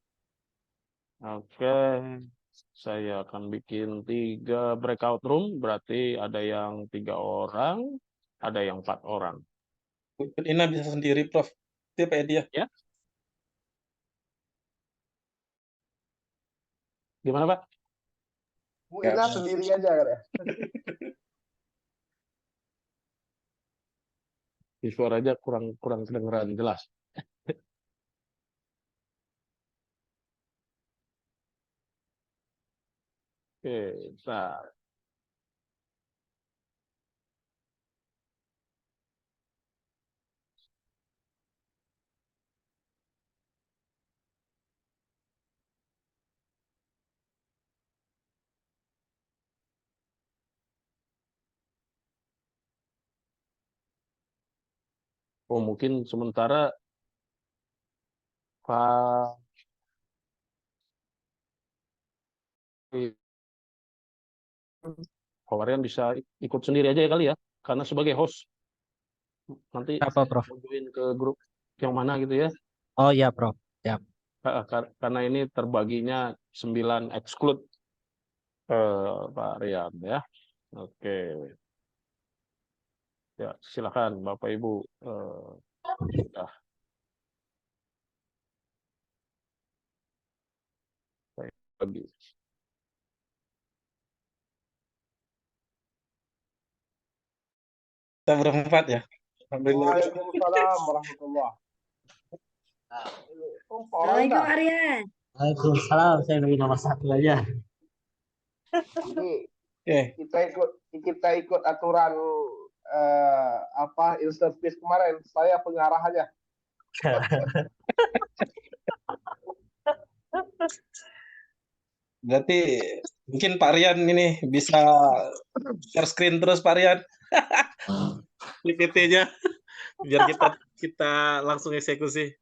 Oke. Saya akan bikin 3 breakout room. Berarti ada yang 3 orang, ada yang 4 orang. Ina bisa sendiri, Prof. Dia Pak Edi ya. Ya. Gimana Pak? Bu Ina sendiri aja kan ya. Di suaranya kurang kedengeran jelas. Oke, nah. Oh, mungkin sementara Pak Varian bisa ikut sendiri aja ya kali ya, karena sebagai host nanti Apa, Prof? mau join ke grup yang mana gitu ya. Oh iya, Prof. Siap. Karena ini terbaginya 9 exclude Pak Rian ya. Oke. Ya, silakan Bapak Ibu. Sudah. Bagi. Kita berempat ya. Waalaikumsalam warahmatullahi. Assalamualaikum Aryan. Waalaikumsalam. Saya nunggu nomor 1 aja. Ini kita ikut aturan in-service kemarin. Saya pengarah aja. Berarti mungkin Pak Rian ini bisa share screen terus Pak Rian. PPT-nya biar kita langsung eksekusi.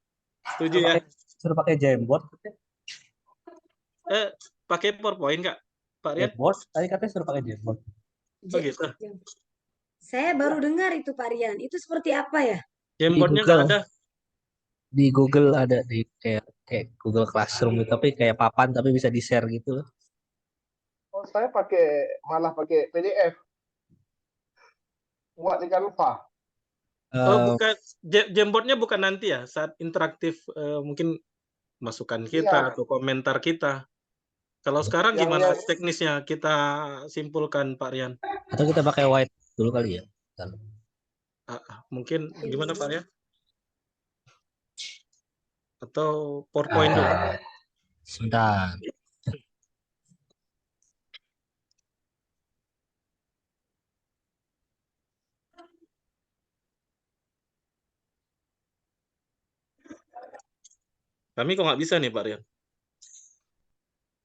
Setuju ya? Suruh pakai Jamboard. Pakai PowerPoint Kak? Pak Rian? Jamboard. Tadi katanya suruh pakai Jamboard. Oh gitu. Saya baru dengar itu Pak Rian. Itu seperti apa ya? Jamboard-nya nggak ada. Di Google ada di kayak Google Classroom gitu, tapi kayak papan tapi bisa di-share gitu loh. Oh, saya malah pakai PDF. Buat di Canva. Oh, bukan Jamboard-nya bukan nanti ya saat interaktif mungkin masukan kita atau komentar kita. Kalau sekarang gimana teknisnya kita simpulkan Pak Rian? Atau kita pakai white dulu kali ya? Mungkin gimana Pak Rian? Atau PowerPoint dulu? Sebentar. Kami kok nggak bisa nih Pak Rian?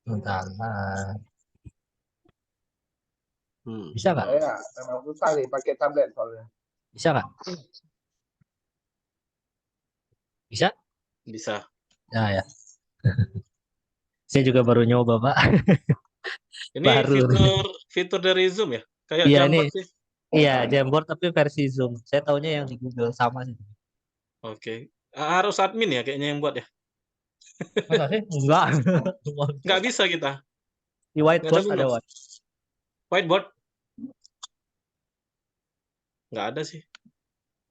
Sebentar. Bisa nggak? Ya, memang susah nih pakai tablet soalnya. Bisa nggak? Bisa? Bisa. Ya. Saya juga baru nyoba, Pak. Ini baru. fitur dari Zoom ya? Kayak iya, Jamboard sih. Iya, Jamboard tapi versi Zoom. Saya taunya yang di Google sama sih. Oke. Harus admin ya kayaknya yang buat ya? Masa sih? Enggak. Nggak bisa kita. Di whiteboard ada whiteboard? Nggak ada sih.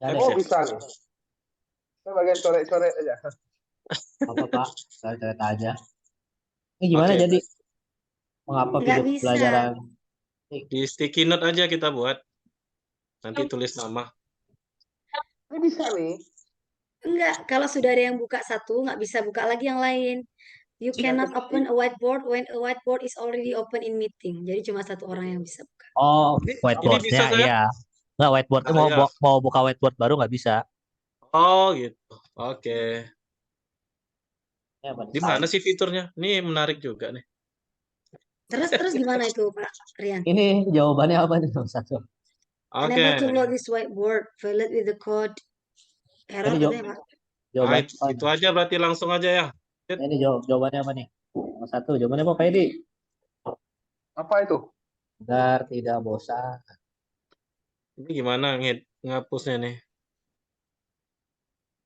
Oh, bisa nih. Saya bagian coret-coret aja. Apa Pak? Coret aja. Ini gimana jadi? Mengapa video pelajaran? Di sticky note aja kita buat. Nanti tulis nama. Ini bisa nih. Enggak, kalau sudah ada yang buka satu, nggak bisa buka lagi yang lain. You cannot open a whiteboard when a whiteboard is already open in meeting. Jadi cuma satu orang yang bisa buka. Oh, whiteboardnya ya. Nggak, whiteboard mau buka whiteboard baru nggak bisa. Oh gitu. Oke. Di mana sih fiturnya? Ini menarik juga nih. Terus gimana itu Pak Rian? Ini jawabannya apa nih satu? Unable to load this whiteboard. Fill it with the code. Error Ini katanya, Pak. jawaban itu aja berarti langsung aja ya. ini jawabannya apa nih? Nomor 1, jawabannya apa Pak Edi? Apa itu? Agar tidak bosan. Ini gimana ngapusnya nih?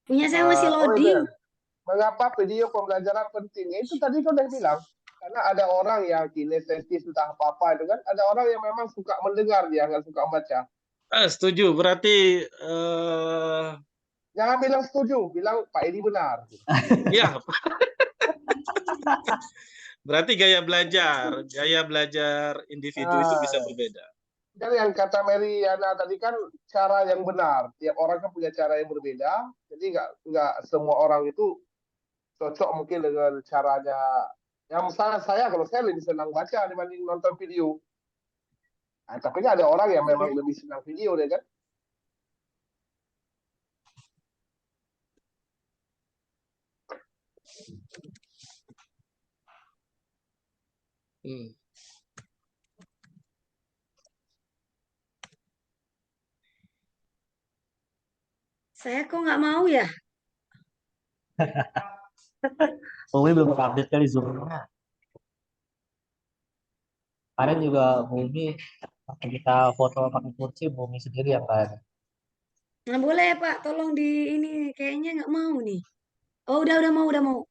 Punya saya masih Oh itu loading. ya. Mengapa video pembelajaran penting? Itu tadi kan udah bilang. Karena ada orang yang kinestesis entah apa-apa itu kan. Ada orang yang memang suka mendengar, dia nggak suka baca. Setuju. Berarti Jangan bilang setuju, bilang Pak Edi benar. ya. Berarti gaya belajar individu itu bisa berbeda. Kan yang kata Meriana tadi kan cara yang benar. Tiap orang kan punya cara yang berbeda. Jadi nggak semua orang itu cocok mungkin dengan caranya. Yang misalnya saya, kalau saya lebih senang baca dibanding nonton video. Nah, tapi kan ada orang yang memang lebih senang video deh kan. Saya kok nggak mau ya? Umi belum update kali Zoom-nya. Kemarin juga Umi waktu kita foto pakai kursi, Umi sendiri yang nggak ada. Nggak boleh ya, Pak. Tolong di ini. Kayaknya nggak mau nih. Oh, udah mau, udah mau.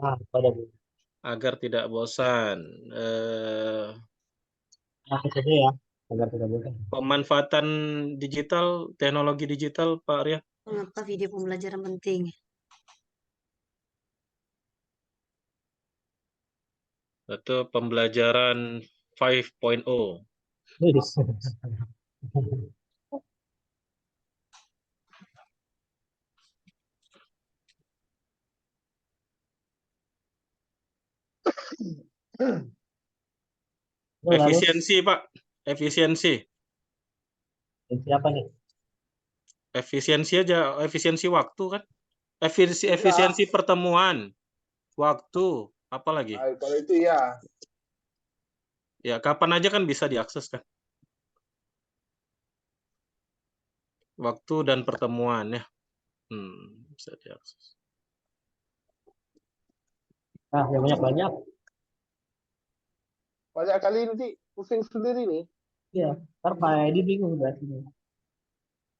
Nah, pada Bu. Agar tidak bosan. Aku saja ya, agar tidak bosan. Pemanfaatan digital, teknologi digital, Pak Arya. Mengapa video pembelajaran penting? Atau pembelajaran 5.0. Efisiensi, Pak. Efisiensi. Siapa nih? Efisiensi aja, efisiensi waktu kan? Efisiensi pertemuan, waktu, apa lagi? Nah, kalau itu ya. Ya, kapan aja kan bisa diakses kan? Waktu dan pertemuan ya. Bisa diakses. Nah, yang banyak-banyak. Banyak kali nanti pusing sendiri nih. Iya, ntar Pak Edi bingung berarti.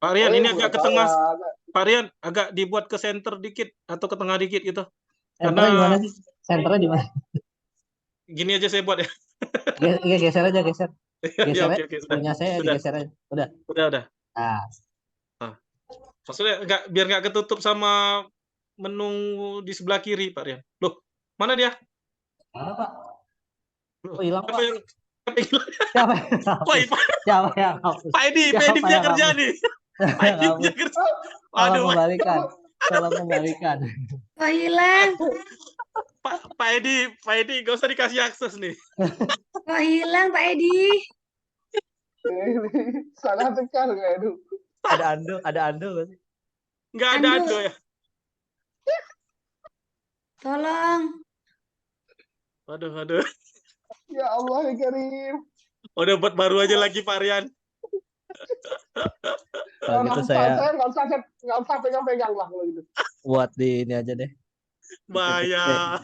Pak Rian, ini agak ke tengah. Ya. Pak Rian, agak dibuat ke center dikit atau ke tengah dikit gitu. Senternya gimana sih? Senternya di mana? Gini aja saya buat ya. Iya, geser aja, geser. Ya, Geser oke, punya saya sudah. digeser aja. Udah. Udah. Nah, Maksudnya biar nggak ketutup sama menu di sebelah kiri, Pak Rian. Loh, mana dia? mana Pak? Loh, Oh, hilang, Pak. Siapa yang hapus? Pak Edi dia kerja nih. Pak Edi dia kerja. Tolong kembalikan. Pak hilang. Pak Edi nggak usah dikasih akses nih. Pak hilang, Pak Edi. Salah tekan kayak itu. Ada ando nggak sih? Nggak ada ando ya. Tolong. Waduh. Ya Allah ya Karim. Udah buat baru aja lagi Pak Rian. Kalau gitu saya nggak usah pegang-pegang lah kalau gitu. Buat di ini aja deh. Bahaya.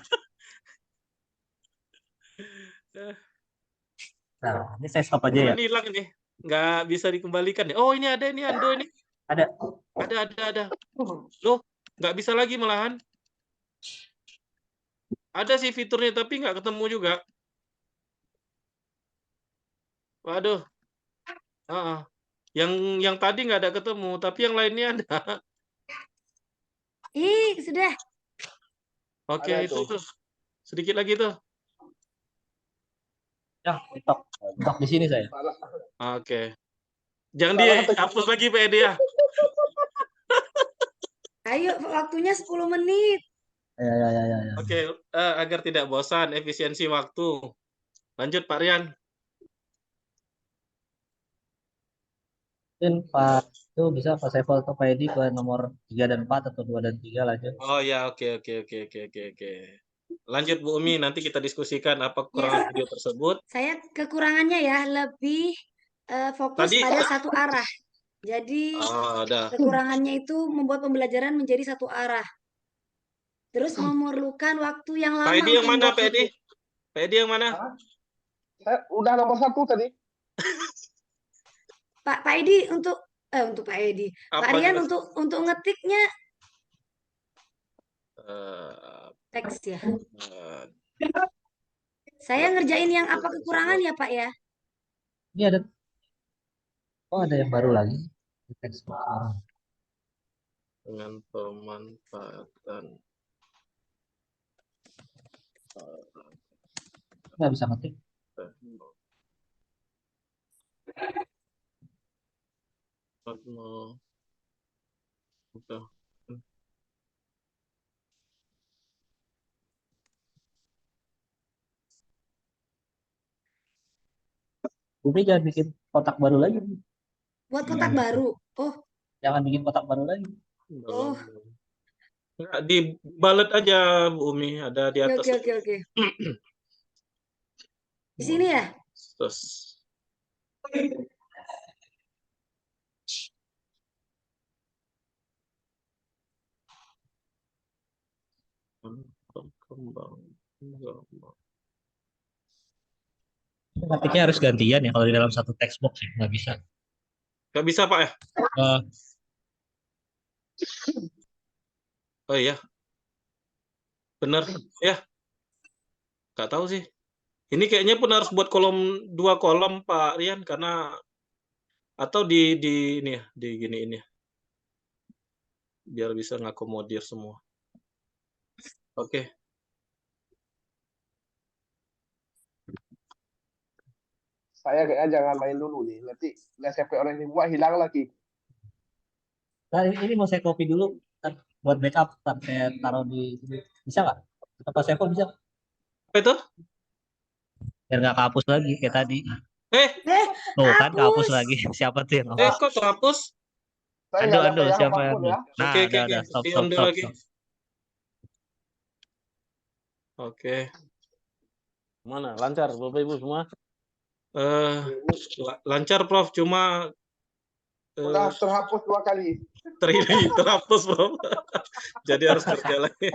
Nah, ini saya stop aja ya. Ini hilang nih. Nggak bisa dikembalikan nih. Oh, ini ada, ini ando ini. Ada. Loh, nggak bisa lagi malahan. Ada sih fiturnya, tapi nggak ketemu juga. Waduh. Yang tadi nggak ada ketemu, tapi yang lainnya ada. Sudah. Oke, itu tuh. Sedikit lagi tuh. Ya, untuk di sini saya. Oke. Jangan dihapus lagi Pak Edi ya. Ayo, waktunya 10 menit. Ya. Oke, agar tidak bosan, efisiensi waktu. Lanjut Pak Rian. Mungkin Pak itu bisa Pak Saiful atau Pak Edi ke nomor 3 dan 4 atau 2 dan 3 lanjut. Oh ya, oke. Lanjut Bu Umi, nanti kita diskusikan apa kekurangan video tersebut. Saya kekurangannya ya lebih fokus pada satu arah. Jadi ada. kekurangannya itu membuat pembelajaran menjadi satu arah. Terus memerlukan waktu yang Pak lama Edi yang untuk mana, membuat Pak Edi? video. Pak Edi yang mana? Hah? Saya udah nomor 1 tadi. Pak Edi untuk Pak Edi. Pak Apa Rian juga? untuk ngetiknya Eh, teks ya. eh, Saya ngerjain yang apa tersebut kekurangan ya, Pak ya? Ini ada, oh ada yang baru lagi. Textbook baru. dengan pemanfaatan Nggak bisa ngetik. udah. Umi jangan bikin kotak baru lagi. Buat kotak baru. Oh, Jangan bikin kotak baru lagi. oh. Nggak, dibalet aja Bu Umi, ada di atas. Oke. Di sini ya? Terus. Berkembang. Ngetiknya harus gantian ya kalau di dalam satu textbook sih nggak bisa. Nggak bisa Pak ya? Eh, Oh iya. Bener ya? Nggak tahu sih. Ini kayaknya pun harus buat 2 kolom Pak Rian, karena atau di ini ya, di gini ini ya. Biar bisa ngakomodir semua. Oke. Saya kayaknya jangan main dulu nih. Nanti resep orang ini buat hilang lagi. Nah, ini mau saya copy dulu ntar buat backup, ntar saya taruh di sini. Bisa nggak? Apa saya kok bisa? Apa itu? Biar nggak kehapus lagi kayak tadi. Tuh kan kehapus Hapus. lagi. Siapa tuh yang hapus? Kok terhapus? Saya nggak ada Aduh, pegang siapa apapun yang ya. Nah, Oke. udah, stop. Di-undo lagi. Oke. Mana? Lancar Bapak Ibu semua? Lancar Prof, cuma Udah terhapus 2 kali. terhapus Prof. Jadi harus kerja lagi.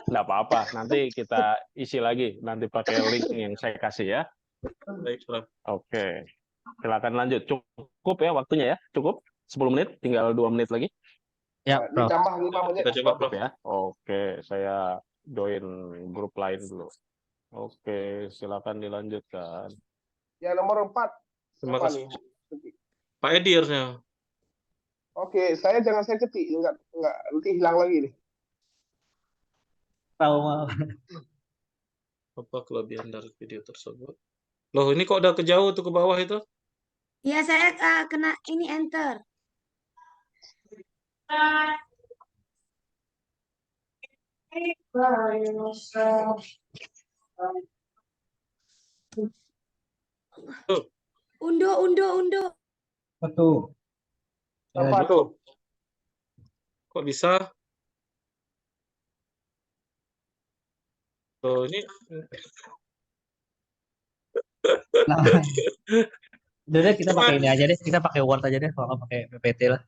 Nggak apa-apa, nanti kita isi lagi, nanti pakai link yang saya kasih ya. Baik Prof. Oke, silakan lanjut. Cukup ya waktunya ya? Cukup? 10 menit, tinggal 2 menit lagi. Ya, Prof. Ditambah 5 menit. Kita coba Prof. Ya. Oke, saya join grup lain dulu. Oke, silakan dilanjutkan. Yang nomor 4. Terima Siapa kasih. nih? Pak Edi harusnya. Oke, jangan saya ketik. Enggak, nanti hilang lagi nih. Tahu Apa kelebihan dari video tersebut? Loh, ini kok udah kejauh tuh ke bawah itu? Ya, saya kena ini enter. Undo. Betul. Apa tuh? Kok bisa? Loh, ini Nah, udah deh kita pakai ini aja deh. Kita pakai Word aja deh kalau nggak pakai PPT lah.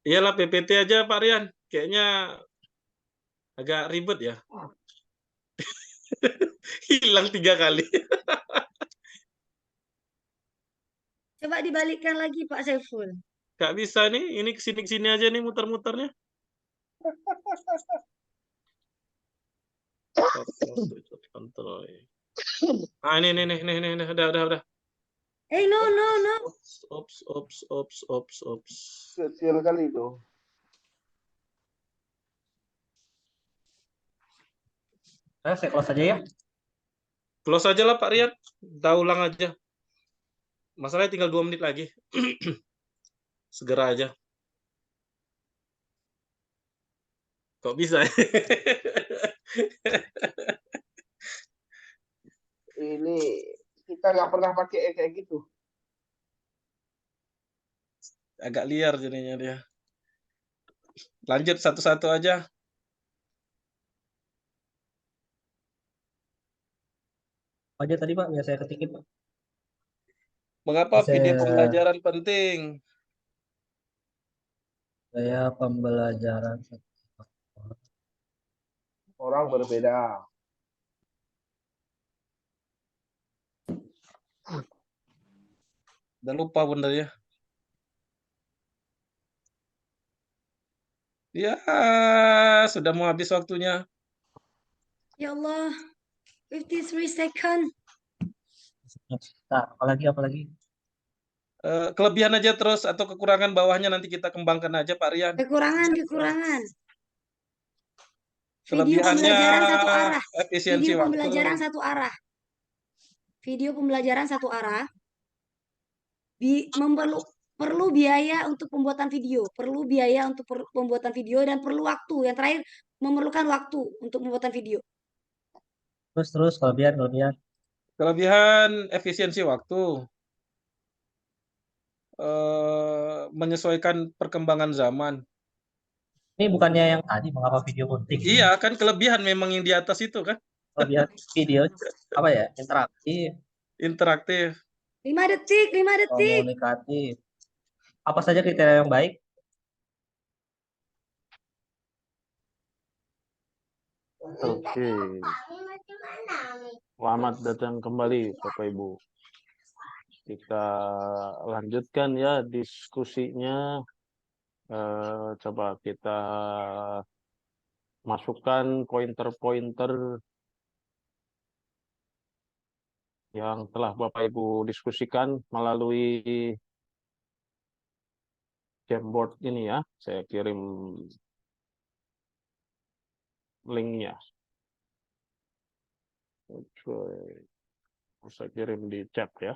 iyalah PPT aja Pak Rian. Kayaknya agak ribet ya. Hilang 3 kali. Coba dibalikkan lagi Pak Saiful. Nggak bisa nih, ini kesini aja nih muter-muternya. Kontrol. Ah, ini, udah. No. Ops. Kecil kali itu. Saya close aja ya. Close aja lah Pak Rian. Kita ulang aja. Masalahnya tinggal 2 menit lagi. Segera aja. Kok bisa? Ini kita nggak pernah pakai kayak gitu. Agak liar jadinya dia. Lanjut satu-satu aja. Aja tadi Pak, biar saya ketikin Pak. Mengapa Bisa- video pembelajaran penting? Gaya pembelajaran. Orang berbeda. Udah lupa Bunda ya. Ya, sudah mau habis waktunya. Ya Allah, 53 second. Nah, apalagi? Kelebihan aja terus atau kekurangan bawahnya nanti kita kembangkan aja Pak Rian. Kekurangan. Video Kelebihannya pembelajaran satu arah. efisiensi Video waktu. pembelajaran satu arah. Video pembelajaran satu arah. Perlu biaya untuk pembuatan video, pembuatan video dan perlu waktu. Yang terakhir memerlukan waktu untuk pembuatan video. Terus kelebihan. Kelebihan efisiensi waktu. Menyesuaikan perkembangan zaman. Ini bukannya yang tadi mengapa video penting? Iya, kan kelebihan memang yang di atas itu kan. Kelebihan video apa ya? Interaktif. 5 detik. Komunikatif. Apa saja kriteria yang baik? Oke. Selamat datang kembali Bapak Ibu. Kita lanjutkan ya diskusinya. Coba kita masukkan pointer-pointer yang telah Bapak Ibu diskusikan melalui Jamboard ini ya. Saya kirim linknya. Saya kirim di chat ya.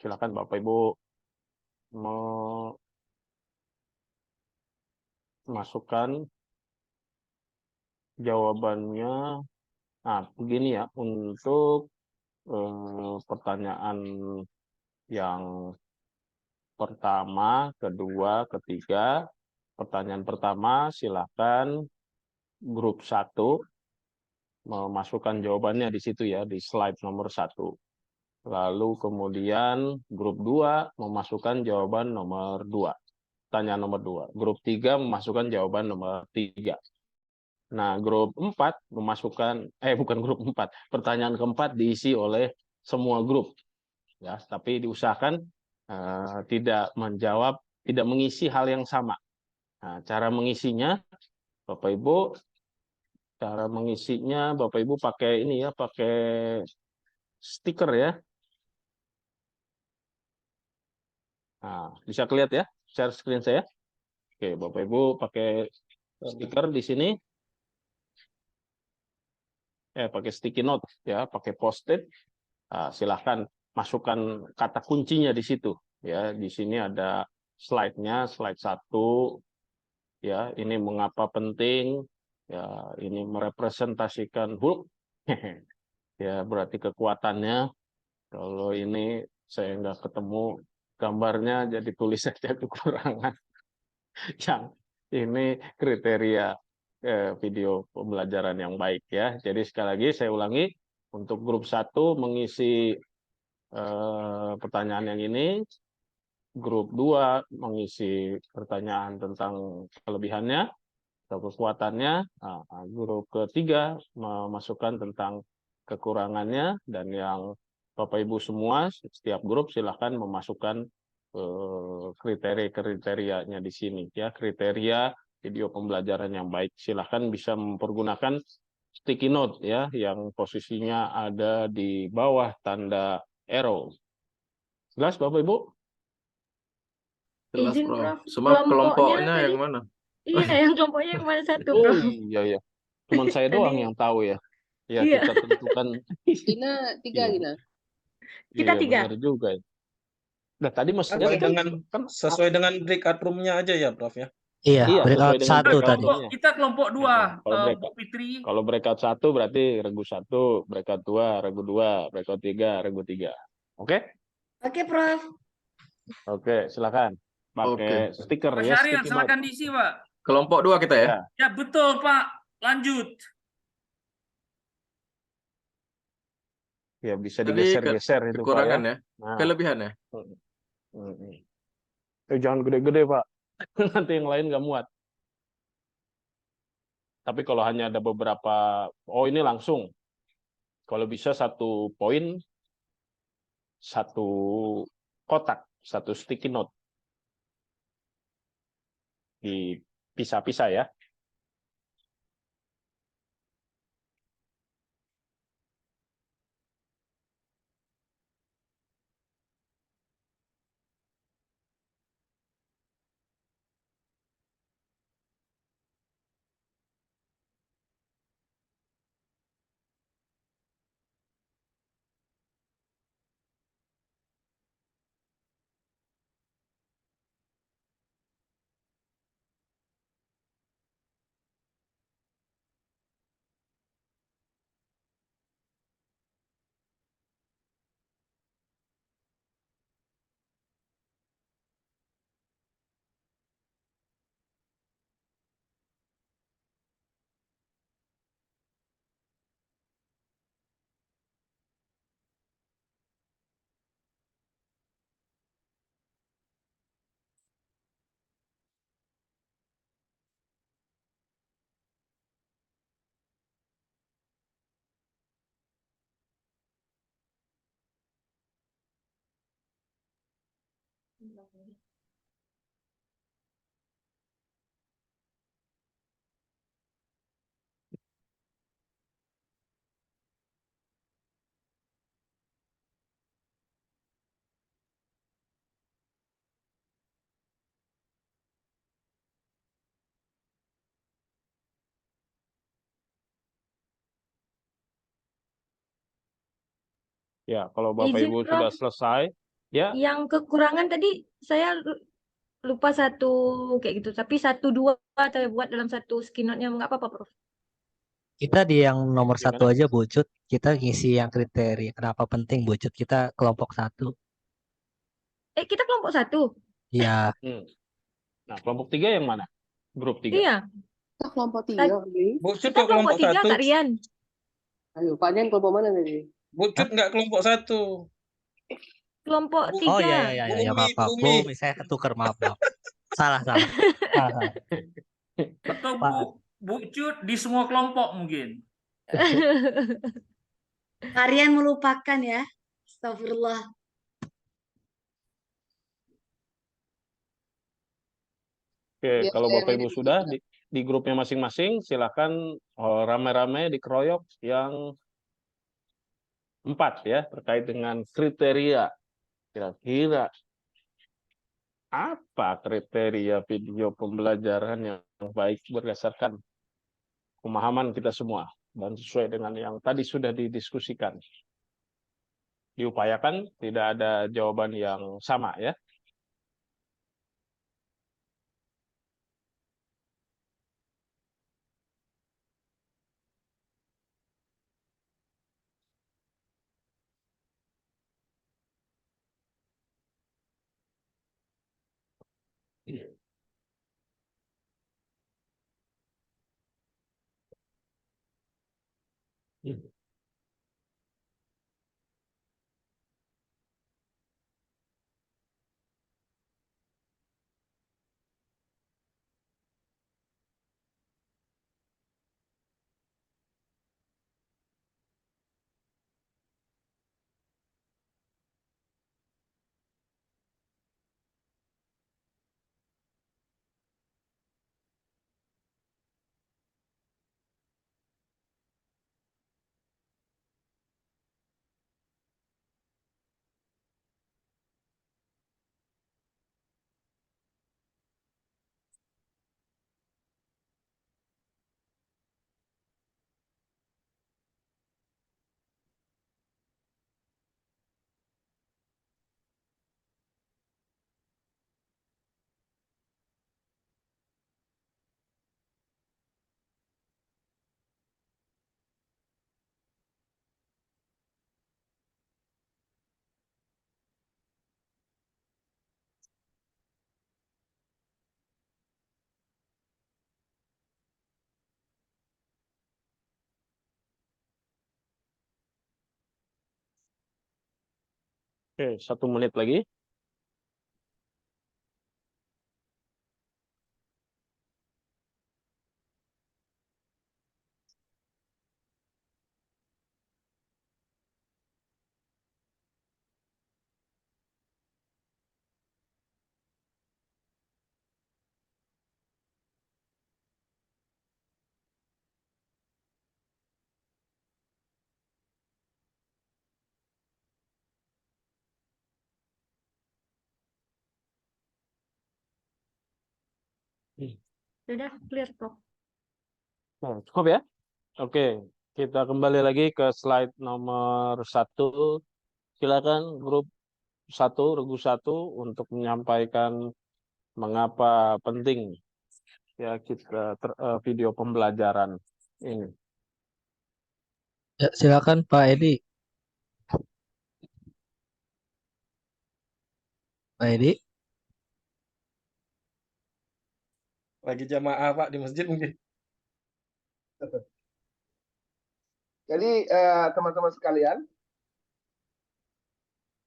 Silakan Bapak Ibu masukkan jawabannya. Nah, begini ya, untuk pertanyaan yang pertama, kedua, ketiga. Pertanyaan pertama, silakan grup 1 memasukkan jawabannya di situ ya, di slide nomor 1. Lalu kemudian grup 2 memasukkan jawaban nomor 2. Pertanyaan nomor 2. Grup 3 memasukkan jawaban nomor 3. Nah, grup 4 memasukkan, bukan grup 4, pertanyaan keempat diisi oleh semua grup. Ya, tapi diusahakan tidak mengisi hal yang sama. Nah, cara mengisinya, Bapak Ibu, pakai ini ya, pakai stiker ya. Nah, bisa kelihatan ya share screen saya. Oke, Bapak Ibu pakai stiker di sini. Pakai sticky note ya, pakai post-it. Nah, silahkan masukkan kata kuncinya di situ ya. Di sini ada slide-nya, slide 1 ya. Ini mengapa penting ya, ini merepresentasikan Hulk. Ya, berarti kekuatannya. Kalau ini saya nggak ketemu gambarnya, jadi tulis saja kekurangan. Yang ini kriteria video pembelajaran yang baik ya. Jadi sekali lagi saya ulangi, untuk grup 1 mengisi pertanyaan yang ini, grup 2 mengisi pertanyaan tentang kelebihannya atau kekuatannya, grup ketiga memasukkan tentang kekurangannya, dan yang Bapak Ibu semua setiap grup silahkan memasukkan kriteria-kriterianya di sini ya, kriteria video pembelajaran yang baik. Silahkan bisa mempergunakan sticky note ya, yang posisinya ada di bawah tanda arrow. Jelas Bapak Ibu? Jelas, Izin, Prof. Prof. Semua kelompoknya tadi. yang mana? Iya, yang kelompoknya yang mana satu, Oh Prof? iya. Cuman saya doang Tadi- yang tahu ya. Ya, Iya. kita tentukan. Gina 3, Iya. Gina. Kita Iya, 3. benar juga. Nah, tadi mestinya Sesuai dengan breakout room-nya aja ya, Prof ya. Iya, Iya, breakout sesuai dengan 1 breakout tadi. room-nya. Kita kelompok 2, Kalau Bu breakout, Fitri. kalau breakout 1 berarti regu 1, breakout 2, regu 2, breakout 3, regu 3. Oke? Oke, Prof. Oke, silakan. Pakai stiker Pak ya, Syahrir, sticky note. silakan diisi, Pak. Kelompok 2 kita ya? Ya. Ya, betul, Pak. Lanjut. Ya, bisa Tadi digeser-geser itu Pak ya. kekurangan ya? Nah, Kelebihan ya? Jangan gede-gede, Pak. Nanti yang lain nggak muat. Tapi kalau hanya ada beberapa, ini langsung. Kalau bisa satu poin, satu kotak, satu sticky note. Dipisah-pisah ya. Ya, kalau Bapak Izin, Ibu Prof. sudah selesai, ya. Yang kekurangan tadi saya lupa satu kayak gitu, tapi 1, 2 saya buat dalam satu skinotnya nggak apa-apa, Prof. Kita di yang nomor Gimana? 1 aja Bucut, kita ngisi yang kriteria. Kenapa penting Bucut? Kita kelompok 1. Kita kelompok 1. Ya, Nah, kelompok 3 yang mana? Grup 3. Iya. Kita kelompok Sa- 3, Bi. Bucut Kita kok kelompok kelompok 3, 1. Kak Rian. Ayo, Pak Jan kelompok mana tadi? Bucut nggak kelompok 1. Kelompok oh 3. ya, maaf, maaf. Bumi, saya ketukar, maaf. Salah. Salah. Atau Pak, Bucut di semua kelompok mungkin. Kalian melupakan ya. Astagfirullah. Oke, Biar kalau saya Bapak yang Ibu ini sudah juga. di grupnya masing-masing, silakan rame-rame dikeroyok yang 4 ya, terkait dengan kriteria. Kira-kira apa kriteria video pembelajaran yang baik berdasarkan pemahaman kita semua dan sesuai dengan yang tadi sudah didiskusikan. Diupayakan tidak ada jawaban yang sama ya. Oke, 1 menit lagi. Sudah clear, Prof. Nah, cukup ya? Oke, kita kembali lagi ke slide nomor 1. Silakan grup 1, regu 1 untuk menyampaikan mengapa penting ya kita video pembelajaran ini. Ya, silakan Pak Edi. Pak Edi. Lagi jamaah Pak di masjid mungkin. Jadi teman-teman sekalian,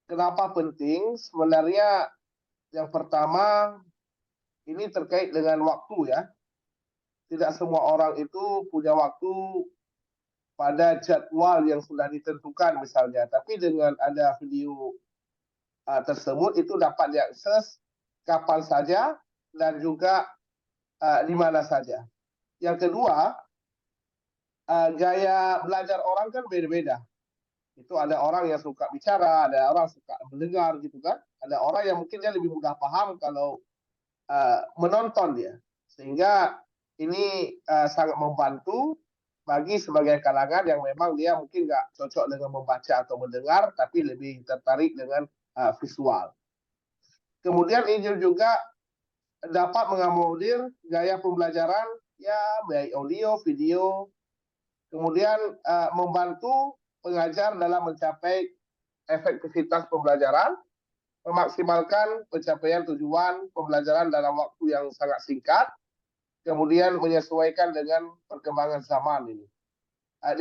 kenapa penting? Sebenarnya yang pertama ini terkait dengan waktu ya. Tidak semua orang itu punya waktu pada jadwal yang sudah ditentukan misalnya. Tapi dengan ada video tersebut itu dapat diakses kapan saja dan juga di mana saja. Yang kedua, gaya belajar orang kan beda-beda. Itu ada orang yang suka bicara, ada orang suka mendengar gitu kan. Ada orang yang mungkin dia lebih mudah paham kalau menonton dia. Sehingga ini sangat membantu bagi sebagian kalangan yang memang dia mungkin nggak cocok dengan membaca atau mendengar, tapi lebih tertarik dengan visual. Kemudian ini juga dapat mengakomodir gaya pembelajaran ya baik audio, video, kemudian membantu pengajar dalam mencapai efektivitas pembelajaran, memaksimalkan pencapaian tujuan pembelajaran dalam waktu yang sangat singkat, kemudian menyesuaikan dengan perkembangan zaman ini.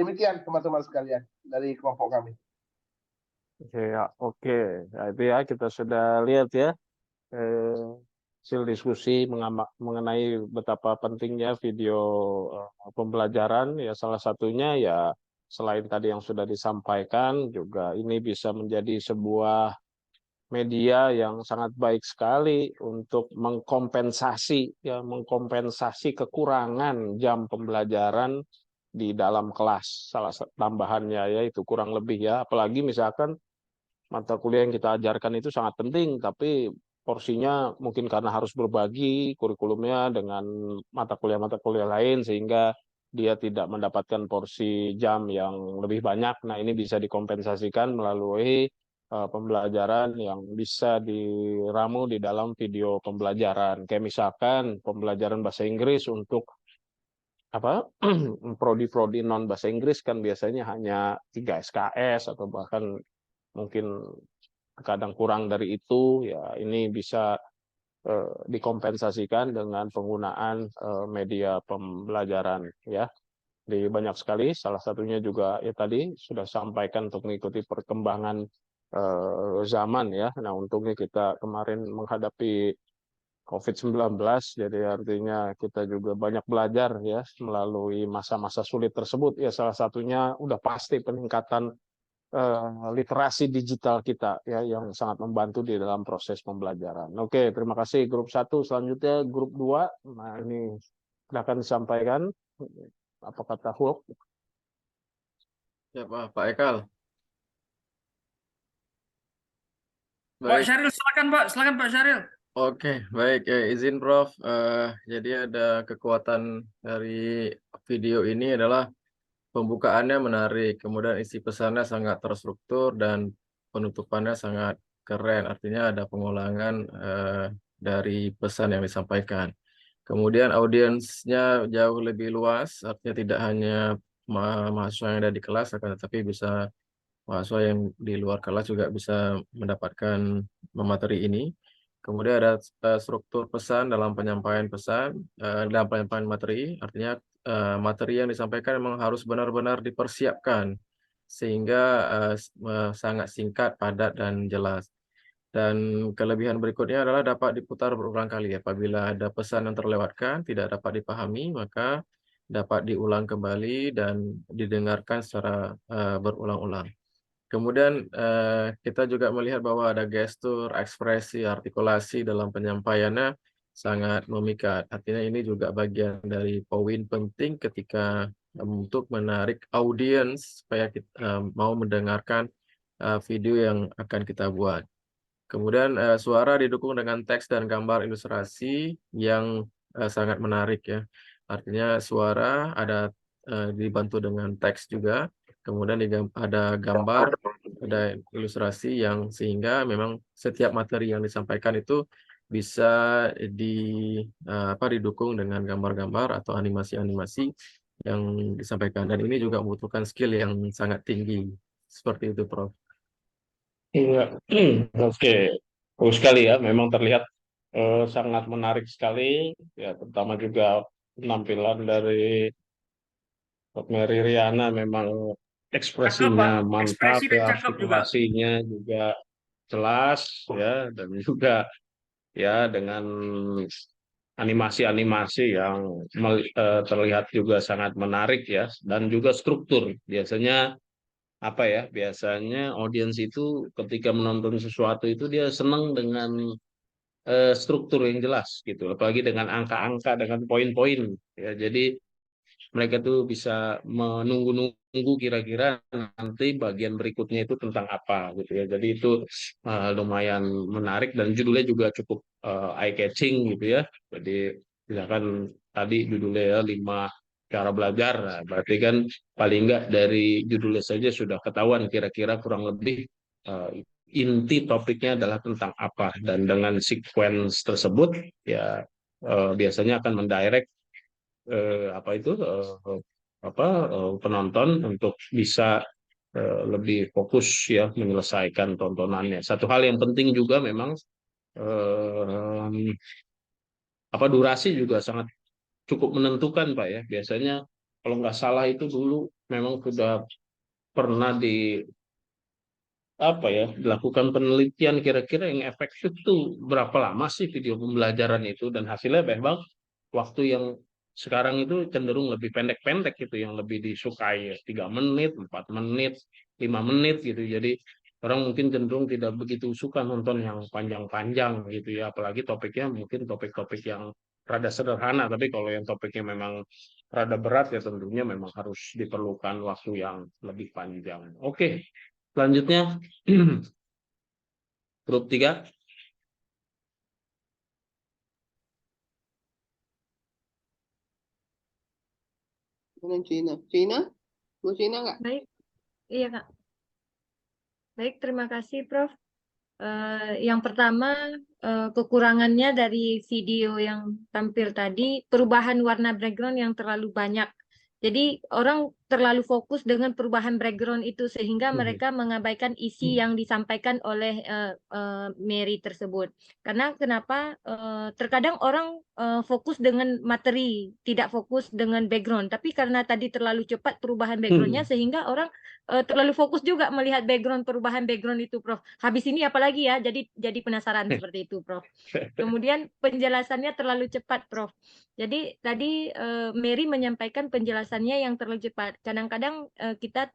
Demikian teman-teman sekalian dari kelompok kami. Oke. Nah, itu ya kita sudah lihat ya hasil diskusi mengenai betapa pentingnya video pembelajaran ya, salah satunya ya selain tadi yang sudah disampaikan juga ini bisa menjadi sebuah media yang sangat baik sekali untuk mengkompensasi kekurangan jam pembelajaran di dalam kelas. Salah satu tambahannya ya itu kurang lebih ya, apalagi misalkan mata kuliah yang kita ajarkan itu sangat penting, tapi porsinya mungkin karena harus berbagi kurikulumnya dengan mata kuliah lain sehingga dia tidak mendapatkan porsi jam yang lebih banyak. Nah, ini bisa dikompensasikan melalui pembelajaran yang bisa diramu di dalam video pembelajaran. Kayak misalkan pembelajaran bahasa Inggris untuk prodi-prodi non bahasa Inggris kan biasanya hanya 3 SKS atau bahkan mungkin kadang kurang dari itu ya, ini bisa dikompensasikan dengan penggunaan media pembelajaran ya di banyak sekali, salah satunya juga ya tadi sudah sampaikan untuk mengikuti perkembangan zaman ya. Nah, untungnya kita kemarin menghadapi COVID-19, jadi artinya kita juga banyak belajar ya melalui masa-masa sulit tersebut ya, salah satunya udah pasti peningkatan literasi digital kita ya yang sangat membantu di dalam proses pembelajaran. Oke, terima kasih grup 1. Selanjutnya grup 2. Nah, ini akan disampaikan apa kata Hulk. Ya Pak Ekal. Pak Syaril, silakan Pak, Pak Syaril. Oke, baik ya, izin Prof. Jadi ada kekuatan dari video ini adalah pembukaannya menarik, kemudian isi pesannya sangat terstruktur dan penutupannya sangat keren. Artinya ada pengulangan dari pesan yang disampaikan. Kemudian audiensnya jauh lebih luas, artinya tidak hanya mahasiswa yang ada di kelas, akan tetapi bisa mahasiswa yang di luar kelas juga bisa mendapatkan materi ini. Kemudian ada struktur pesan dalam penyampaian pesan, dalam penyampaian materi, artinya materi yang disampaikan memang harus benar-benar dipersiapkan sehingga sangat singkat, padat, dan jelas. Dan kelebihan berikutnya adalah dapat diputar berulang kali. Apabila ada pesan yang terlewatkan, tidak dapat dipahami, maka dapat diulang kembali dan didengarkan secara berulang-ulang. Kemudian kita juga melihat bahwa ada gestur, ekspresi, artikulasi dalam penyampaiannya sangat memikat. Artinya ini juga bagian dari poin penting ketika untuk menarik audiens supaya kita mau mendengarkan video yang akan kita buat. Kemudian suara didukung dengan teks dan gambar ilustrasi yang sangat menarik ya. Artinya suara ada dibantu dengan teks juga, kemudian ada gambar, ada ilustrasi yang sehingga memang setiap materi yang disampaikan itu bisa didukung dengan gambar-gambar atau animasi-animasi yang disampaikan. Dan ini juga membutuhkan skill yang sangat tinggi. Seperti itu, Prof. Iya, oke. Bagus sekali ya, memang terlihat sangat menarik sekali, ya terutama juga penampilan dari Prof. Mary Riana memang Cakep, Pak. ekspresinya mantap Ekspresi dan ya, cakep juga. artikulasinya juga jelas ya, dan juga ya dengan animasi-animasi yang terlihat juga sangat menarik ya, dan juga struktur. Biasanya apa ya? Biasanya audiens itu ketika menonton sesuatu itu dia senang dengan struktur yang jelas gitu, apalagi dengan angka-angka, dengan poin-poin ya. Jadi mereka tuh bisa menunggu-nunggu kira-kira nanti bagian berikutnya itu tentang apa gitu ya. Jadi itu lumayan menarik, dan judulnya juga cukup eye catching gitu ya. Jadi misalkan tadi judulnya ya 5 cara belajar, nah, berarti kan paling enggak dari judulnya saja sudah ketahuan kira-kira kurang lebih inti topiknya adalah tentang apa, dan dengan sequence tersebut ya biasanya akan mendirect penonton untuk bisa lebih fokus ya menyelesaikan tontonannya. Satu hal yang penting juga memang durasi juga sangat cukup menentukan, Pak ya. Biasanya kalau nggak salah itu dulu memang sudah pernah dilakukan penelitian kira-kira yang efektif tuh berapa lama sih video pembelajaran itu, dan hasilnya memang waktu yang sekarang itu cenderung lebih pendek-pendek gitu, yang lebih disukai 3 menit, 4 menit, 5 menit gitu. Jadi orang mungkin cenderung tidak begitu suka nonton yang panjang-panjang gitu ya, apalagi topiknya mungkin topik-topik yang rada sederhana. Tapi kalau yang topiknya memang rada berat ya tentunya memang harus diperlukan waktu yang lebih panjang. Oke, selanjutnya grup 3. Dengan Cina. Cina? Bu Cina nggak? Baik, iya Kak. Baik, terima kasih Prof. Yang pertama, kekurangannya dari video yang tampil tadi, perubahan warna background yang terlalu banyak. Jadi orang terlalu fokus dengan perubahan background itu sehingga mereka mengabaikan isi yang disampaikan oleh Mary tersebut. Karena kenapa? Terkadang orang fokus dengan materi, tidak fokus dengan background. Tapi karena tadi terlalu cepat perubahan backgroundnya sehingga orang terlalu fokus juga melihat perubahan background itu, Prof. Habis ini apalagi ya? Jadi penasaran seperti itu, Prof. Kemudian penjelasannya terlalu cepat, Prof. Jadi tadi Mary menyampaikan penjelasannya yang terlalu cepat. Kadang-kadang kita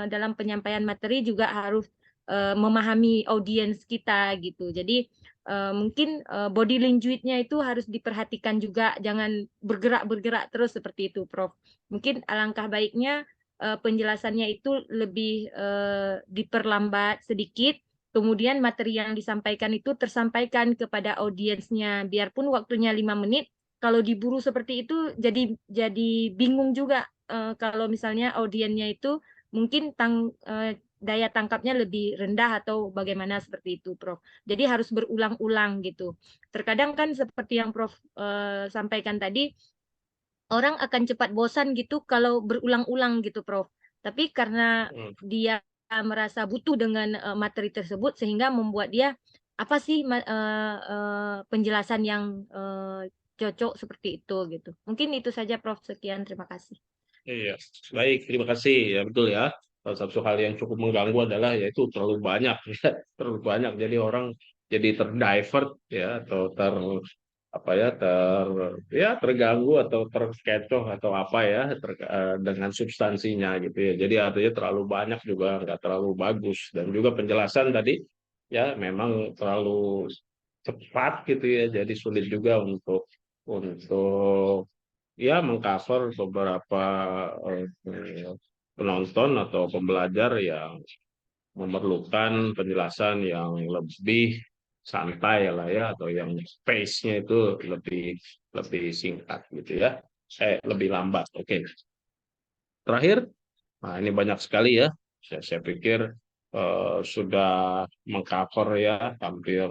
dalam penyampaian materi juga harus memahami audiens kita gitu. Jadi mungkin body language-nya itu harus diperhatikan juga, jangan bergerak-bergerak terus seperti itu, Prof. Mungkin alangkah baiknya penjelasannya itu lebih diperlambat sedikit. Kemudian materi yang disampaikan itu tersampaikan kepada audiensnya, biarpun waktunya 5 menit. Kalau diburu seperti itu jadi bingung juga kalau misalnya audiensnya itu mungkin daya tangkapnya lebih rendah atau bagaimana seperti itu, Prof. Jadi harus berulang-ulang gitu. Terkadang kan seperti yang Prof sampaikan tadi, orang akan cepat bosan gitu kalau berulang-ulang gitu, Prof. Tapi karena dia merasa butuh dengan materi tersebut sehingga membuat dia apa sih penjelasan yang cocok seperti itu gitu. Mungkin itu saja, Prof. Sekian, terima kasih. Iya, baik, terima kasih ya, betul ya. Salah satu hal yang cukup mengganggu adalah yaitu terlalu banyak ya, terlalu banyak. Jadi orang jadi terdivert ya, atau terganggu atau terkecoh atau apa ya dengan substansinya gitu ya. Jadi artinya terlalu banyak juga nggak terlalu bagus, dan juga penjelasan tadi ya memang terlalu cepat gitu ya. Jadi sulit juga untuk ya mengcover beberapa penonton atau pembelajar yang memerlukan penjelasan yang lebih santai lah ya, atau yang pace-nya itu lebih lebih singkat gitu ya, lebih lambat. Oke. Terakhir, nah ini banyak sekali ya. Saya pikir sudah mengcover ya hampir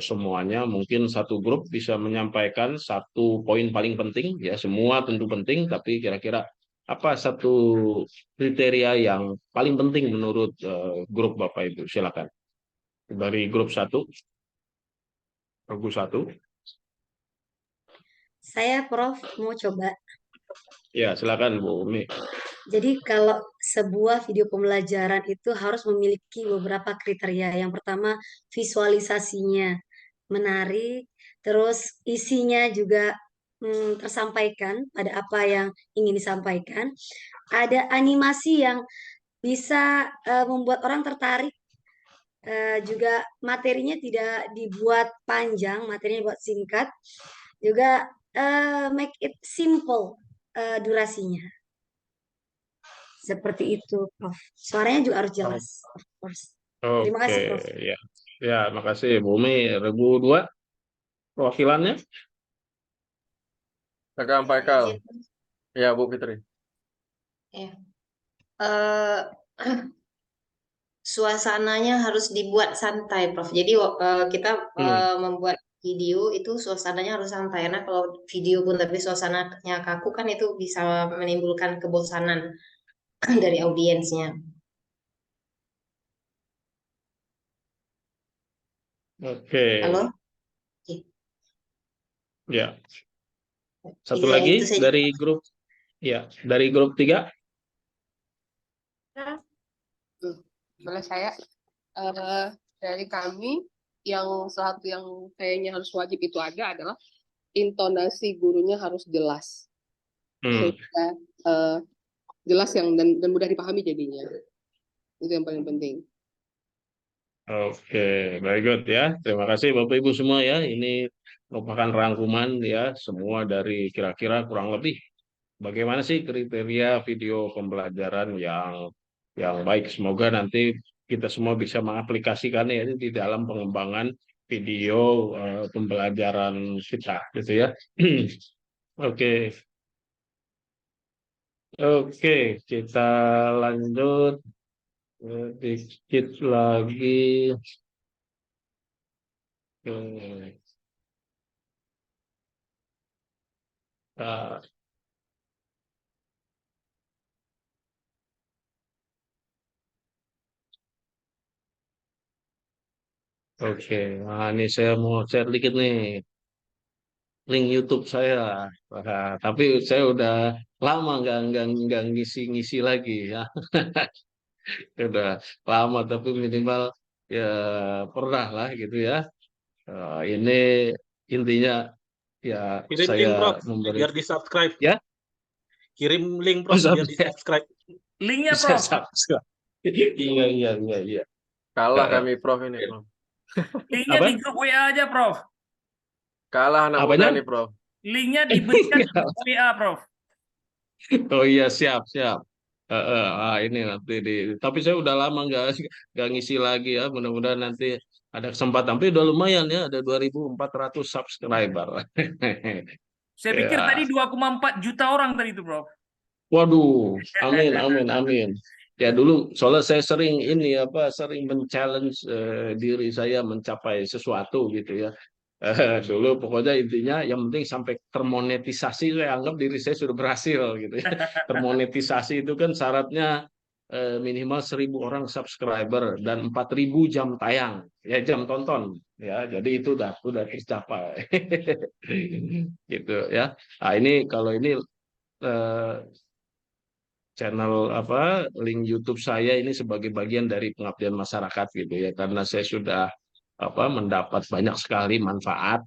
semuanya. Mungkin satu grup bisa menyampaikan satu poin paling penting ya. Semua tentu penting, tapi kira-kira apa satu kriteria yang paling penting menurut grup Bapak Ibu? Silakan. Dari grup satu, regu satu. Saya Prof mau coba. Ya, silakan Bu Umi. Jadi kalau sebuah video pembelajaran itu harus memiliki beberapa kriteria. Yang pertama visualisasinya menarik, terus isinya juga tersampaikan pada apa yang ingin disampaikan. Ada animasi yang bisa membuat orang tertarik. Juga materinya tidak dibuat panjang, materinya dibuat singkat. Juga make it simple durasinya. Seperti itu, Prof. Suaranya juga harus jelas, of course. Terima kasih, Oke, Prof. ya. Ya, makasih Bu Umi. Regu 2, perwakilannya. Rekan Paikal. Ya, Bu Fitri. Ya. Suasananya harus dibuat santai, Prof. Jadi kita membuat video itu suasananya harus santai. Karena kalau video pun tapi suasananya kaku kan itu bisa menimbulkan kebosanan dari audiensnya. Oke. Halo? Ya. Satu Iya, lagi itu saja. dari grup, ya, dari grup 3. Boleh saya dari kami yang salah satu yang kayaknya harus wajib itu ada adalah intonasi gurunya harus jelas, sehingga jelas yang dan mudah dipahami jadinya. Itu yang paling penting. Oke, very good ya. Terima kasih Bapak Ibu semua ya. Ini merupakan rangkuman ya, semua dari kira-kira kurang lebih bagaimana sih kriteria video pembelajaran yang baik. Semoga nanti kita semua bisa mengaplikasikan ya di dalam pengembangan video pembelajaran kita gitu ya. Oke. Oke, kita lanjut dikit lagi. Oke, nah ini saya mau share dikit nih link YouTube saya. Nah, tapi saya udah lama nggak ngisi lagi ya. Udah lama tapi minimal ya pernah lah gitu ya. Ini intinya ya Kirim saya link, Prof, memberi biar di-subscribe. ya. Kirim link, Prof, biar di-subscribe. Linknya, Bisa Prof. subscribe. Iya. Kalah kami, Prof, ini, Prof. Linknya Apa? di grup WA aja, Prof. Kalah anak Apanya? muda nih, Prof. Linknya diberikan di grup WA, Prof. Oh iya, siap. Ini nanti tapi saya udah lama nggak ngisi lagi ya. Mudah-mudahan nanti ada kesempatan. Tapi udah lumayan ya, ada 2.400 subscriber. Saya pikir Ya. tadi 2,4 juta orang tadi itu, Prof. Waduh, amin. Ya dulu soalnya saya sering sering men-challenge diri saya mencapai sesuatu gitu ya. Dulu pokoknya intinya yang penting sampai termonetisasi, saya anggap diri saya sudah berhasil gitu ya. Termonetisasi itu kan syaratnya minimal 1.000 orang subscriber dan 4.000 jam tayang ya, jam tonton ya, jadi itu udah tercapai. Gitu ya. Nah ini kalau ini channel link YouTube saya ini sebagai bagian dari pengabdian masyarakat gitu ya, karena saya sudah mendapat banyak sekali manfaat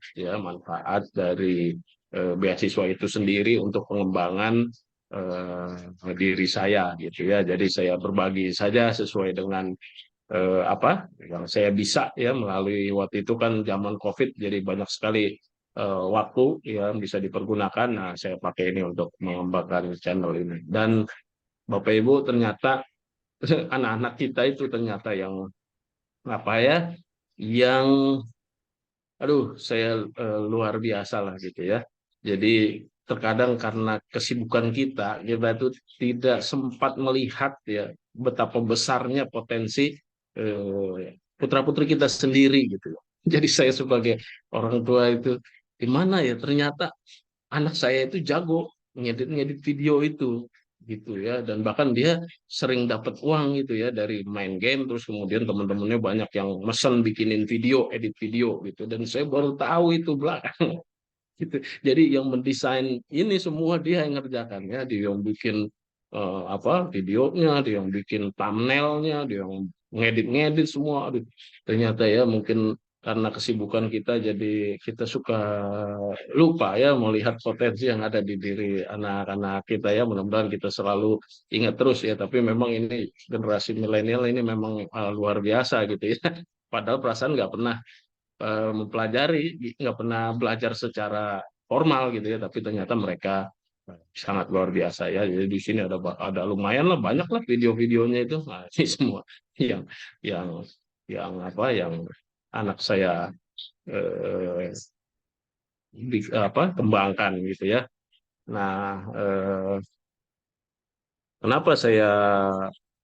dari beasiswa itu sendiri untuk pengembangan diri saya gitu ya. Jadi saya berbagi saja sesuai dengan apa yang saya bisa ya, melalui waktu itu kan zaman COVID, jadi banyak sekali waktu yang bisa dipergunakan. Nah, saya pakai ini untuk mengembangkan channel ini. Dan Bapak Ibu ternyata anak-anak kita itu ternyata yang yang saya luar biasa lah gitu ya. Jadi terkadang karena kesibukan kita itu tidak sempat melihat ya betapa besarnya potensi putra-putri kita sendiri gitu. Jadi saya sebagai orang tua itu di mana ya ternyata anak saya itu jago ngedit-ngedit video itu gitu ya, dan bahkan dia sering dapat uang gitu ya dari main game, terus kemudian teman-temannya banyak yang mesen bikinin video, edit video gitu, dan saya baru tahu itu belakang gitu. Jadi yang mendesain ini semua dia yang ngerjakan ya, dia yang bikin videonya, dia yang bikin thumbnailnya, dia yang ngedit-ngedit semua. Aduh, ternyata ya mungkin karena kesibukan kita jadi kita suka lupa ya melihat potensi yang ada di diri anak-anak kita ya. Mudah-mudahan kita selalu ingat terus ya, tapi memang ini generasi milenial ini memang luar biasa gitu ya. Padahal perasaan nggak pernah mempelajari, nggak pernah belajar secara formal gitu ya, tapi ternyata mereka sangat luar biasa ya. Jadi di sini ada lumayan lah, banyak lah video-videonya itu. Nah, ini semua yang yang yang anak saya eh, kembangkan gitu ya. Nah, kenapa saya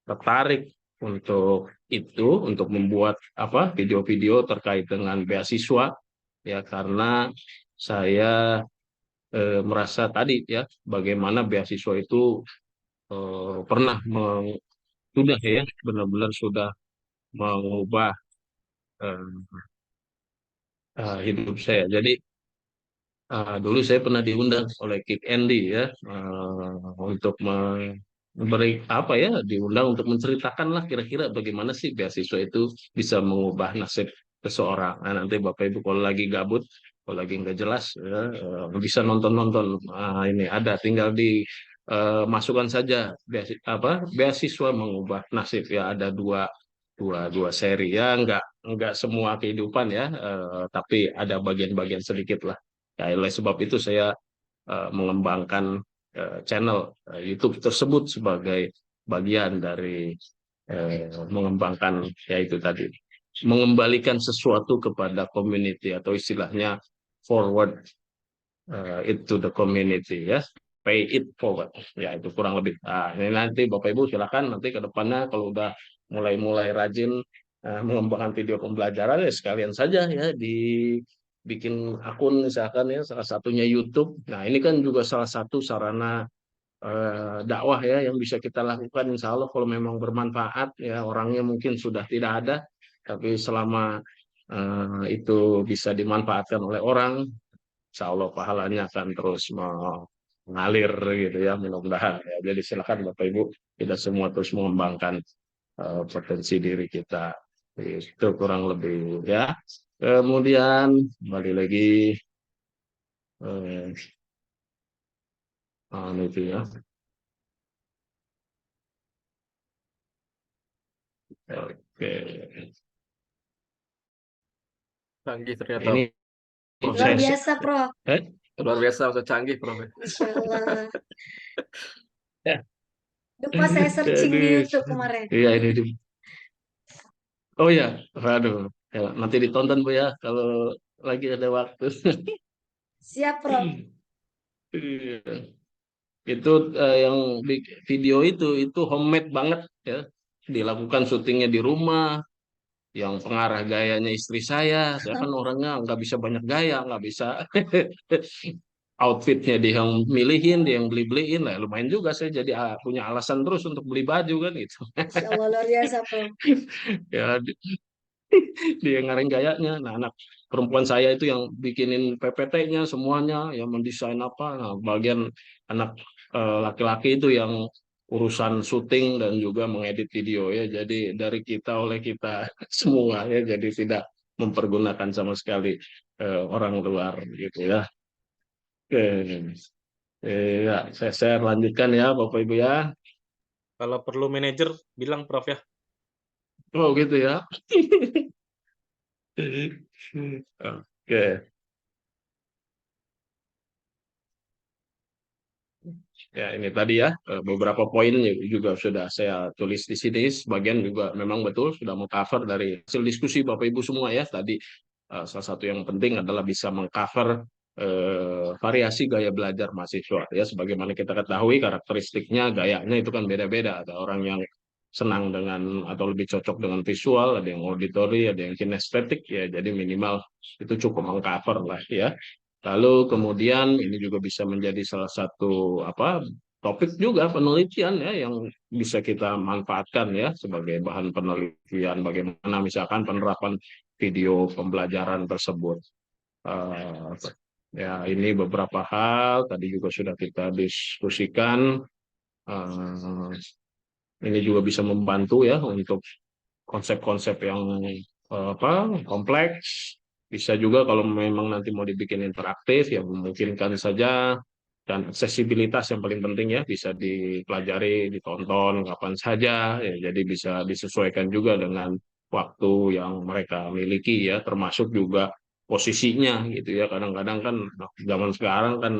tertarik untuk itu, untuk membuat video-video terkait dengan beasiswa ya, karena saya merasa tadi ya bagaimana beasiswa itu pernah sudah ya benar-benar sudah mengubah eh, hidup saya. Jadi dulu saya pernah diundang oleh Kick Andy ya untuk memberi diundang untuk menceritakan lah kira-kira bagaimana sih beasiswa itu bisa mengubah nasib seseorang. Nah, nanti Bapak Ibu kalau lagi gabut, kalau lagi nggak jelas ya, bisa nonton-nonton. Ini ada, tinggal di masukkan saja beasiswa mengubah nasib ya, ada dua seri ya, nggak semua kehidupan ya, tapi ada bagian-bagian sedikit lah. Ya, oleh sebab itu saya mengembangkan channel YouTube tersebut sebagai bagian dari mengembangkan yaitu tadi mengembalikan sesuatu kepada community, atau istilahnya forward it to the community ya, pay it forward ya, itu kurang lebih. Nah, ini nanti Bapak Ibu silakan nanti ke depannya kalau udah mulai rajin mengembangkan video pembelajaran ya sekalian saja ya dibikin akun misalkan ya, salah satunya YouTube. Nah, ini kan juga salah satu sarana dakwah ya yang bisa kita lakukan, insya Allah kalau memang bermanfaat ya. Orangnya mungkin sudah tidak ada, tapi selama itu bisa dimanfaatkan oleh orang, insya Allah pahalanya akan terus mengalir gitu ya, mudah-mudahan ya. Jadi silakan Bapak Ibu, kita semua terus mengembangkan potensi diri kita, itu kurang lebih ya. Kemudian kembali lagi itu ya. Oke. Canggih ternyata. Ini Luar biasa, Prof. Luar biasa, usah canggih, Prof. Masya Allah. Ya. Lupa saya searching di YouTube kemarin. Iya ini. Oh ya, aduh. Ya, nanti ditonton Bu ya kalau lagi ada waktu. Siap, Prof. Iya. Itu yang video itu homemade banget ya. Dilakukan syutingnya di rumah. Yang pengarah gayanya istri saya kan orangnya nggak bisa banyak gaya, nggak bisa outfitnya dia yang milihin, dia yang beli-beliin lah, lumayan juga saya jadi punya alasan terus untuk beli baju kan gitu. Masya Allah, luar biasa, Prof. Ya dia ngarahin gayanya. Nah, anak perempuan saya itu yang bikinin PPT-nya semuanya, yang mendesain apa. Nah, bagian anak laki-laki itu yang urusan syuting dan juga mengedit video ya. Jadi dari kita, oleh kita semua ya. Jadi tidak mempergunakan sama sekali orang luar gitu ya. Oke. Ya, saya lanjutkan ya Bapak Ibu ya. Kalau perlu manajer bilang Prof ya. Oh gitu ya. Oke. Ya, ini tadi ya beberapa poin juga sudah saya tulis di sini. Sebagian juga memang betul sudah mengcover dari hasil diskusi Bapak Ibu semua ya. Tadi salah satu yang penting adalah bisa mengcover variasi gaya belajar mahasiswa ya. Sebagaimana kita ketahui karakteristiknya, gayanya itu kan beda-beda. Ada orang yang senang dengan atau lebih cocok dengan visual, ada yang auditory, ada yang kinestetik ya. Jadi minimal itu cukup mengcover lah ya. Lalu kemudian ini juga bisa menjadi salah satu topik juga penelitian ya yang bisa kita manfaatkan ya sebagai bahan penelitian bagaimana misalkan penerapan video pembelajaran tersebut. Ya ini beberapa hal tadi juga sudah kita diskusikan. Ini juga bisa membantu ya untuk konsep-konsep yang kompleks. Bisa juga kalau memang nanti mau dibikin interaktif ya memungkinkan saja, dan aksesibilitas yang paling penting ya bisa dipelajari, ditonton kapan saja ya, jadi bisa disesuaikan juga dengan waktu yang mereka miliki ya, termasuk juga posisinya gitu ya. Kadang-kadang kan zaman sekarang kan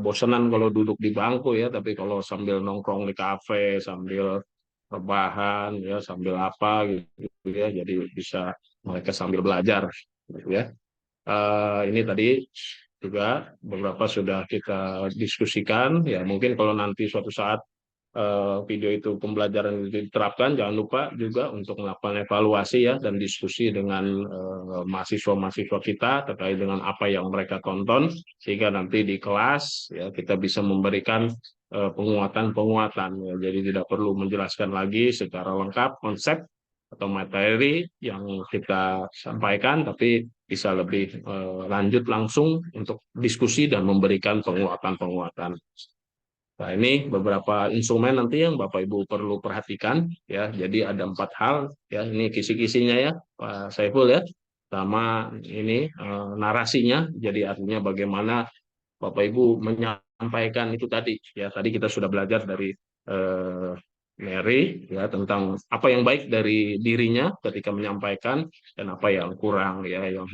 bosenan kalau duduk di bangku ya, tapi kalau sambil nongkrong di kafe, sambil rebahan ya, sambil apa gitu ya, jadi bisa mereka sambil belajar gitu ya. Ini tadi juga beberapa sudah kita diskusikan ya, mungkin kalau nanti suatu saat video itu pembelajaran itu diterapkan, jangan lupa juga untuk melakukan evaluasi ya dan diskusi dengan mahasiswa-mahasiswa kita terkait dengan apa yang mereka tonton, sehingga nanti di kelas ya kita bisa memberikan penguatan-penguatan ya. Jadi tidak perlu menjelaskan lagi secara lengkap konsep atau materi yang kita sampaikan, tapi bisa lebih lanjut langsung untuk diskusi dan memberikan penguatan-penguatan. Nah, ini beberapa instrumen nanti yang Bapak Ibu perlu perhatikan ya. Jadi ada 4 hal ya. Ini kisi-kisinya ya, Pak Saiful ya. Pertama ini narasinya. Jadi artinya bagaimana Bapak Ibu menyampaikan itu tadi ya. Tadi kita sudah belajar dari Mary ya tentang apa yang baik dari dirinya ketika menyampaikan dan apa yang kurang ya, yang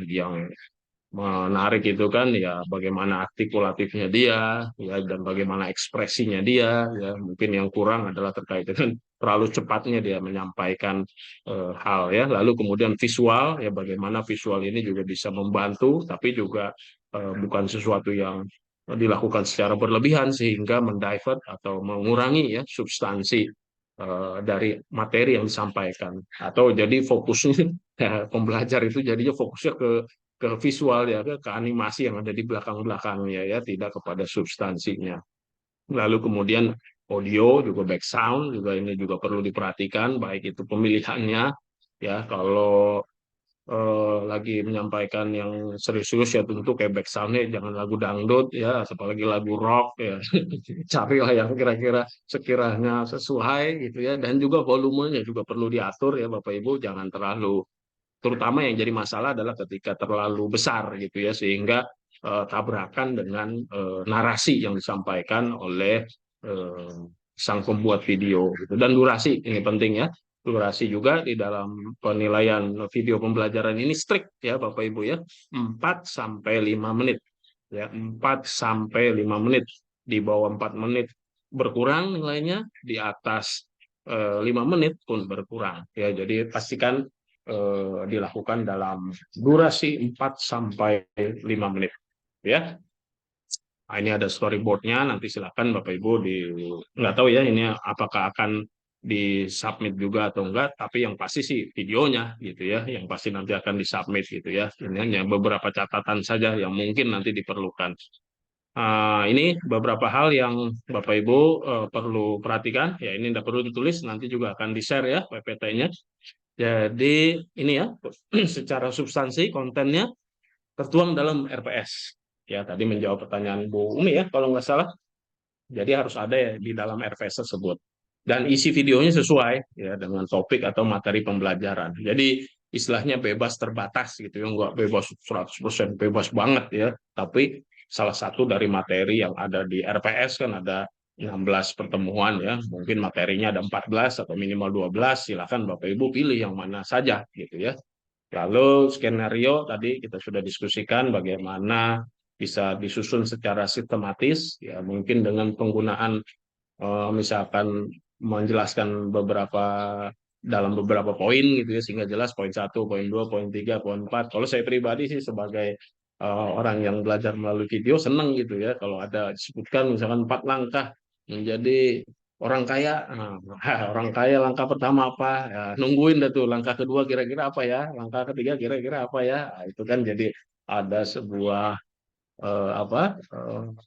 menarik itu kan ya bagaimana artikulatifnya dia ya, dan bagaimana ekspresinya dia ya. Mungkin yang kurang adalah terkait dengan terlalu cepatnya dia menyampaikan hal ya. Lalu kemudian visual ya, bagaimana visual ini juga bisa membantu tapi juga bukan sesuatu yang dilakukan secara berlebihan sehingga mendivert atau mengurangi ya substansi dari materi yang disampaikan, atau jadi fokusnya pembelajar itu jadinya fokusnya ke visual ya, ke animasi yang ada di belakang-belakangnya ya, tidak kepada substansinya. Lalu kemudian audio juga, back sound juga ini juga perlu diperhatikan, baik itu pemilihannya ya. Kalau lagi menyampaikan yang serius-serius ya tentu kayak back sound-nya jangan lagu dangdut ya, apalagi lagu rock ya. Carilah yang kira-kira sekiranya sesuai gitu ya, dan juga volumenya juga perlu diatur ya Bapak Ibu, jangan terlalu, terutama yang jadi masalah adalah ketika terlalu besar gitu ya, sehingga tabrakan dengan narasi yang disampaikan oleh sang pembuat video gitu. Dan durasi ini penting ya, durasi juga di dalam penilaian video pembelajaran ini strict ya Bapak Ibu ya, 4-5 menit ya, 4-5 menit. Di bawah 4 menit berkurang nilainya, di atas 5 menit pun berkurang ya. Jadi pastikan dilakukan dalam durasi 4-5 menit ya. Nah, ini ada storyboardnya, nanti silakan Bapak Ibu nggak tahu ya ini apakah akan disubmit juga atau enggak, tapi yang pasti sih videonya gitu ya, yang pasti nanti akan disubmit gitu ya. Ini hanya beberapa catatan saja yang mungkin nanti diperlukan. Ini beberapa hal yang Bapak Ibu perlu perhatikan ya, ini tidak perlu ditulis, nanti juga akan di-share ya PPT-nya. Jadi ini ya secara substansi kontennya tertuang dalam RPS. Ya, tadi menjawab pertanyaan Bu Umi ya, kalau nggak salah. Jadi harus ada ya di dalam RPS tersebut. Dan isi videonya sesuai ya dengan topik atau materi pembelajaran. Jadi istilahnya bebas terbatas gitu ya, nggak bebas 100% bebas banget ya. Tapi salah satu dari materi yang ada di RPS kan ada 16 pertemuan ya. Mungkin materinya ada 14 atau minimal 12, silakan Bapak Ibu pilih yang mana saja gitu ya. Lalu skenario tadi kita sudah diskusikan bagaimana bisa disusun secara sistematis, ya mungkin dengan penggunaan misalkan menjelaskan dalam beberapa poin gitu ya, sehingga jelas poin 1, poin 2, poin 3, poin 4. Kalau saya pribadi sih sebagai orang yang belajar melalui video seneng gitu ya kalau ada disebutkan misalkan 4 langkah menjadi orang kaya. Nah, orang kaya langkah pertama apa? Ya, nungguin dah tuh langkah kedua kira-kira apa ya? Langkah ketiga kira-kira apa ya? Nah, itu kan jadi ada sebuah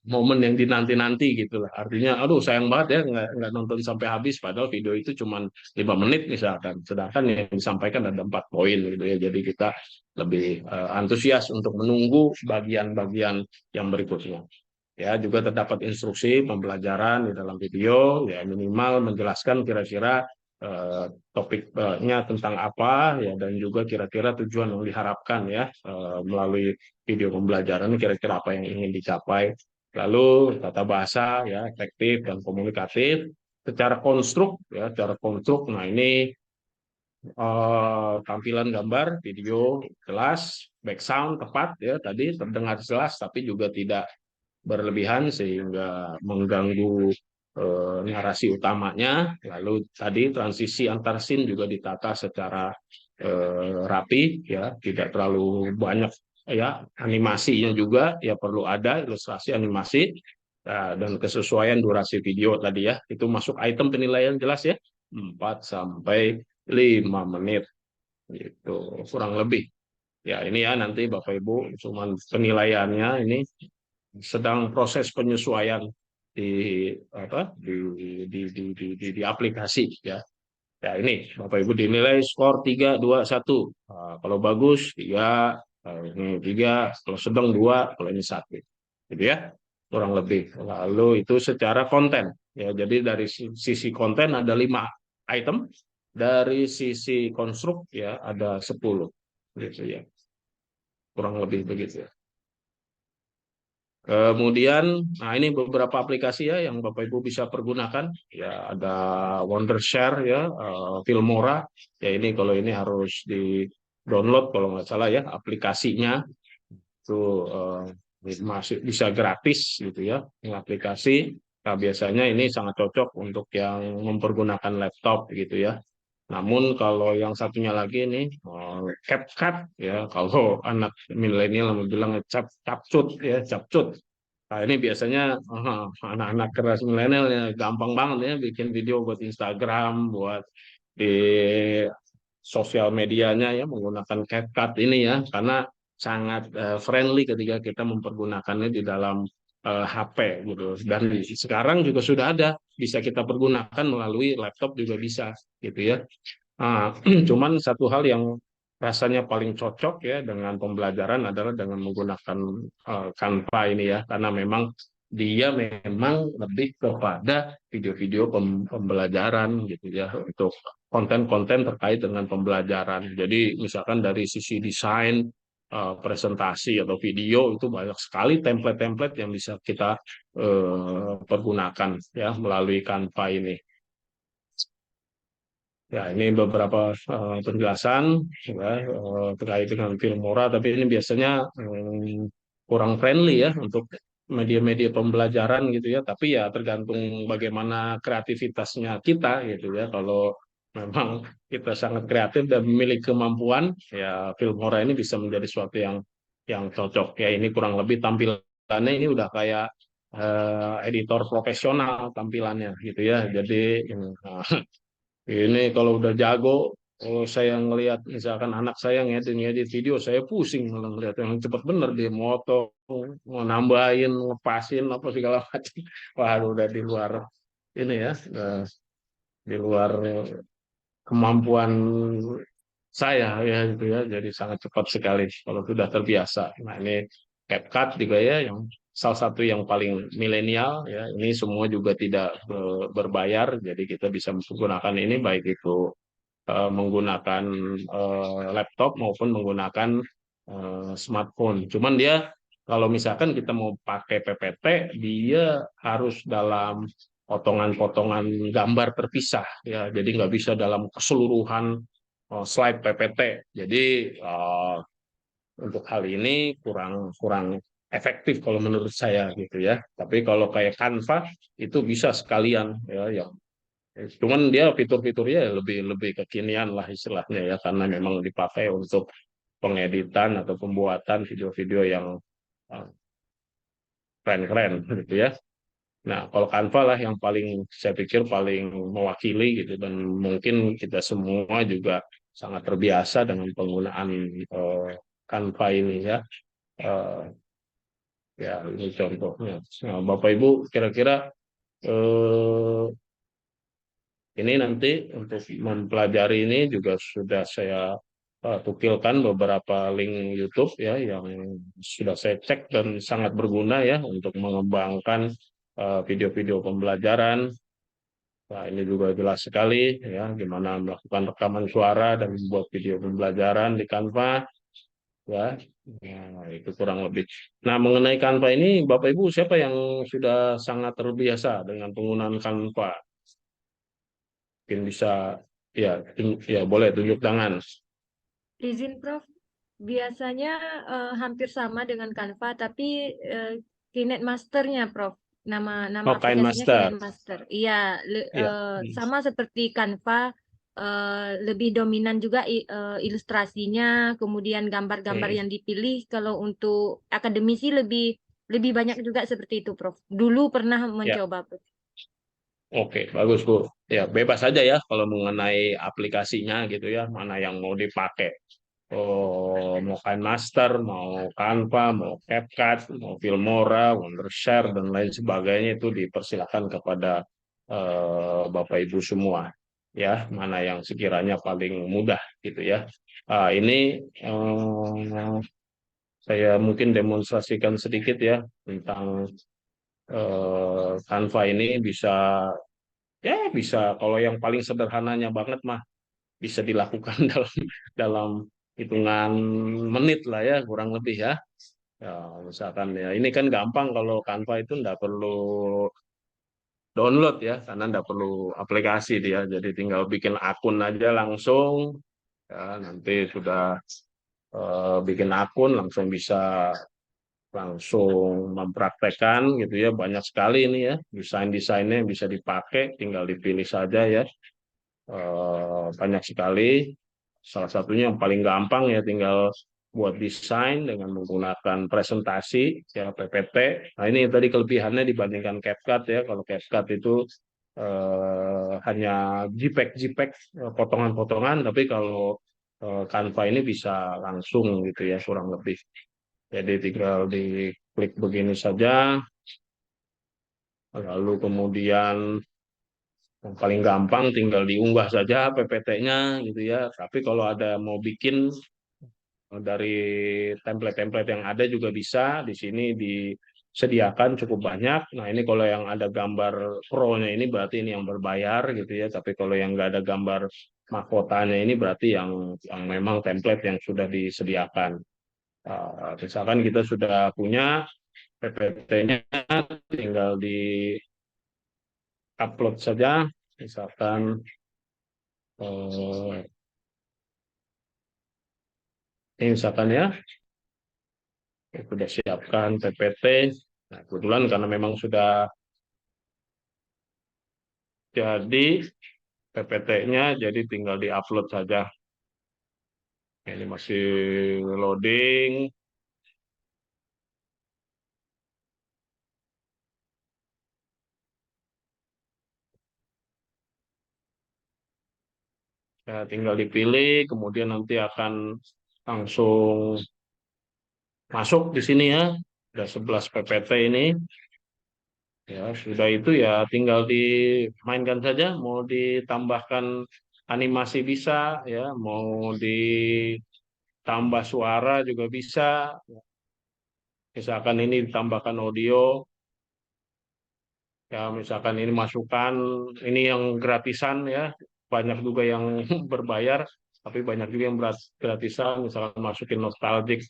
momen yang dinanti-nanti gitu lah. Artinya, aduh sayang banget ya nggak nonton sampai habis, padahal video itu cuma 5 menit misalkan. Sedangkan yang disampaikan ada 4 poin gitu ya. Jadi kita lebih antusias untuk menunggu bagian-bagian yang berikutnya. Ya, juga terdapat instruksi pembelajaran di dalam video, ya minimal menjelaskan kira-kira topiknya tentang apa ya, dan juga kira-kira tujuan yang diharapkan ya melalui video pembelajaran kira-kira apa yang ingin dicapai. Lalu tata bahasa ya efektif dan komunikatif secara konstruk ya, secara konstruk. Nah, ini tampilan gambar, video jelas, back sound tepat ya, tadi terdengar jelas tapi juga tidak berlebihan sehingga mengganggu narasi utamanya. Lalu tadi transisi antar scene juga ditata secara rapi ya, tidak terlalu banyak ya, animasinya juga ya perlu ada ilustrasi animasi. Dan kesesuaian durasi video tadi ya, itu masuk item penilaian jelas ya, 4 sampai 5 menit gitu kurang lebih. Ya ini ya nanti Bapak Ibu cuman penilaiannya ini sedang proses penyesuaian di di aplikasi ya. Ya ini Bapak Ibu dinilai skor 3, 2, 1. Nah, kalau bagus 3, ini 3, kalau sedang 2, kalau ini 1. Gitu ya. Kurang lebih. Lalu itu secara konten ya. Jadi dari sisi konten ada 5 item, dari sisi konstruk ya ada 10 gitu ya. Kurang lebih begitu ya. Kemudian, nah ini beberapa aplikasi ya yang Bapak Ibu bisa pergunakan. Ya ada Wondershare ya, Filmora. Ya ini kalau ini harus di download kalau nggak salah ya aplikasinya itu masih bisa gratis gitu ya. Ini aplikasi. Nah, biasanya ini sangat cocok untuk yang mempergunakan laptop gitu ya. Namun kalau yang satunya lagi nih CapCut ya, kalau anak milenial bilang capcut ya, capcut. Nah, ini biasanya anak-anak keras milenial ya gampang banget ya bikin video buat Instagram, buat di sosial medianya ya menggunakan CapCut ini ya, karena sangat friendly ketika kita mempergunakannya di dalam HP gitu. Dan sekarang juga sudah ada bisa kita pergunakan melalui laptop juga bisa gitu ya. Cuman satu hal yang rasanya paling cocok ya dengan pembelajaran adalah dengan menggunakan Canva ini ya, karena memang dia memang lebih kepada video-video pembelajaran gitu ya, untuk konten-konten terkait dengan pembelajaran. Jadi misalkan dari sisi desain presentasi atau video itu banyak sekali template-template yang bisa kita pergunakan ya melalui Canva ini. Ya, ini beberapa penjelasan ya, terkait dengan Filmora, tapi ini biasanya kurang friendly ya untuk media-media pembelajaran gitu ya. Tapi ya tergantung bagaimana kreativitasnya kita gitu ya. Kalau memang kita sangat kreatif dan memiliki kemampuan, ya Filmora ini bisa menjadi sesuatu yang cocok. Ya ini kurang lebih tampilannya ini udah kayak editor profesional tampilannya gitu ya. Jadi ini kalau udah jago, kalau saya ngelihat misalkan anak saya ngedit video, saya pusing ngelihat yang cepat bener dia moto, mau nambahin, ngepasin apa segala macam. Wah, udah di luar ini ya, di luar kemampuan saya ya gitu ya. Jadi sangat cepat sekali kalau sudah terbiasa. Nah, ini CapCut juga ya yang salah satu yang paling milenial ya, ini semua juga tidak berbayar, jadi kita bisa menggunakan ini baik itu menggunakan laptop maupun menggunakan smartphone. Cuman dia kalau misalkan kita mau pakai PPT, dia harus dalam potongan-potongan gambar terpisah ya, jadi nggak bisa dalam keseluruhan slide PPT. Jadi untuk hal ini kurang efektif kalau menurut saya gitu ya. Tapi kalau kayak Canva itu bisa sekalian ya, yang cuman dia fitur-fiturnya lebih lebih kekinian lah istilahnya ya, karena memang dipakai untuk pengeditan atau pembuatan video-video yang eh, keren-keren gitu ya. Nah, kalau Canva lah yang paling saya pikir paling mewakili gitu, dan mungkin kita semua juga sangat terbiasa dengan penggunaan Canva ini ya. Eh, ya ini contohnya. Nah, Bapak Ibu kira-kira eh, ini nanti untuk mempelajari ini juga sudah saya tukilkan beberapa link YouTube ya yang sudah saya cek dan sangat berguna ya untuk mengembangkan video-video pembelajaran. Nah, ini juga jelas sekali ya gimana melakukan rekaman suara dan membuat video pembelajaran di Canva ya. Nah, itu kurang lebih. Nah, mengenai Canva ini Bapak Ibu siapa yang sudah sangat terbiasa dengan penggunaan Canva? Mungkin bisa ya ya boleh tunjuk tangan. Izin Prof, biasanya hampir sama dengan Canva, tapi KineMaster-nya Prof. Nama Oh, aplikasinya KineMaster. KineMaster. Iya, Iya. sama seperti Canva, lebih dominan juga ilustrasinya, kemudian gambar-gambar yang dipilih. Kalau untuk akademisi lebih banyak juga seperti itu Prof. Dulu pernah Ya. mencoba Prof. Oke, bagus Bu. Ya, bebas saja ya kalau mengenai aplikasinya gitu ya, mana yang mau dipakai. Oh, mau KineMaster, mau Canva, mau CapCut, mau Filmora, Wondershare, dan lain sebagainya itu dipersilakan kepada Bapak Ibu semua. Ya, mana yang sekiranya paling mudah gitu ya. Ini saya mungkin demonstrasikan sedikit ya tentang Canva ini bisa kalau yang paling sederhananya banget mah bisa dilakukan dalam hitungan menit lah ya kurang lebih ya. Ya, misalkan ya ini kan gampang kalau Canva itu nggak perlu download ya karena nggak perlu aplikasi dia, jadi tinggal bikin akun aja langsung ya, nanti sudah bikin akun langsung bisa langsung mempraktekkan gitu ya, banyak sekali ini ya desain-desainnya yang bisa dipakai, tinggal dipilih saja ya. Banyak sekali. Salah satunya yang paling gampang ya tinggal buat desain dengan menggunakan presentasi ya PPT. Nah ini tadi kelebihannya dibandingkan CapCut ya. Kalau CapCut itu hanya JPEG potongan-potongan, tapi kalau Canva ini bisa langsung gitu ya kurang lebih. Jadi tinggal diklik begini saja, lalu kemudian yang paling gampang tinggal diunggah saja PPT-nya gitu ya. Tapi kalau ada mau bikin dari template-template yang ada juga bisa. Di sini disediakan cukup banyak. Nah ini kalau yang ada gambar pro-nya ini berarti ini yang berbayar gitu ya. Tapi kalau yang nggak ada gambar mahkotanya ini berarti yang memang template yang sudah disediakan. Misalkan kita sudah punya PPT-nya, tinggal di upload saja, misalkan ini misalkan ya, sudah siapkan PPT. Nah, kebetulan karena memang sudah jadi PPT-nya, jadi tinggal di-upload saja. Ini masih loading. Ya, tinggal dipilih, kemudian nanti akan langsung masuk di sini ya. Ada 11 PPT ini. Ya, sudah itu ya tinggal dimainkan saja, mau ditambahkan animasi bisa ya, mau ditambah suara juga bisa. Misalkan ini ditambahkan audio, ya misalkan ini masukan, ini yang gratisan ya, banyak juga yang berbayar, tapi banyak juga yang gratisan, misalkan masukin nostalgic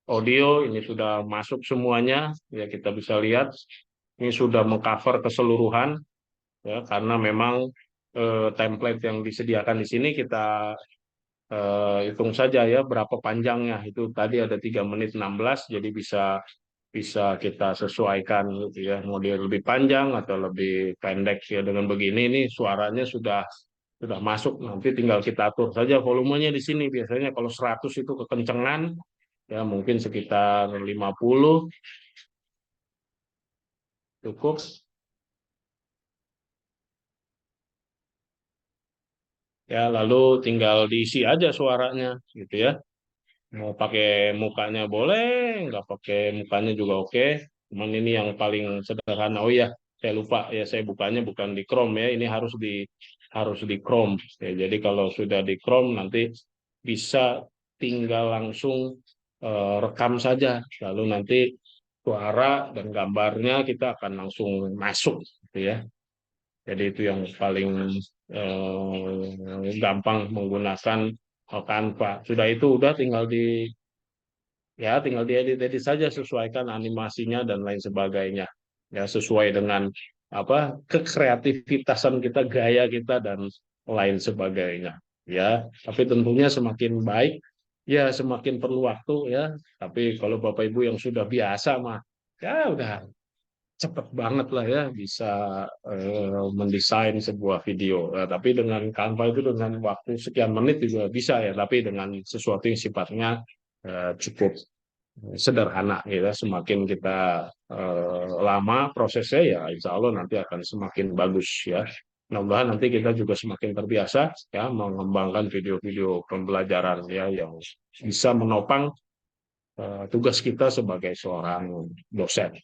audio, ini sudah masuk semuanya, ya kita bisa lihat, ini sudah mengcover keseluruhan, ya karena memang template yang disediakan di sini kita hitung saja ya berapa panjangnya. Itu tadi ada 3 menit 16, jadi bisa kita sesuaikan gitu ya, mau dia lebih panjang atau lebih pendek ya. Dengan begini ini suaranya sudah masuk, nanti tinggal kita atur saja volumenya di sini. Biasanya kalau 100 itu kekencengan ya, mungkin sekitar 50 cukup. Ya, lalu tinggal diisi aja suaranya gitu ya. Mau pakai mukanya boleh, nggak pakai mukanya juga oke. Cuman ini yang paling sederhana. Oh iya, saya lupa ya, saya bukanya bukan di Chrome ya. Ini harus di Chrome. Ya, jadi kalau sudah di Chrome nanti bisa tinggal langsung rekam saja. Lalu nanti suara dan gambarnya kita akan langsung masuk gitu ya. Jadi itu yang paling gampang menggunakan Canva. Sudah itu udah tinggal diedit saja, sesuaikan animasinya dan lain sebagainya. Ya, sesuai dengan apa kekreativitasan kita, gaya kita dan lain sebagainya. Ya, tapi tentunya semakin baik ya semakin perlu waktu ya. Tapi kalau Bapak Ibu yang sudah biasa mah ya udah cepet banget lah ya bisa mendesain sebuah video. Tapi dengan Canva itu dengan waktu sekian menit juga bisa ya, tapi dengan sesuatu yang sifatnya cukup sederhana gitu. Semakin kita lama prosesnya ya insya Allah nanti akan semakin bagus ya. Mudah-mudahan nanti kita juga semakin terbiasa ya mengembangkan video-video pembelajaran ya yang bisa menopang tugas kita sebagai seorang dosen.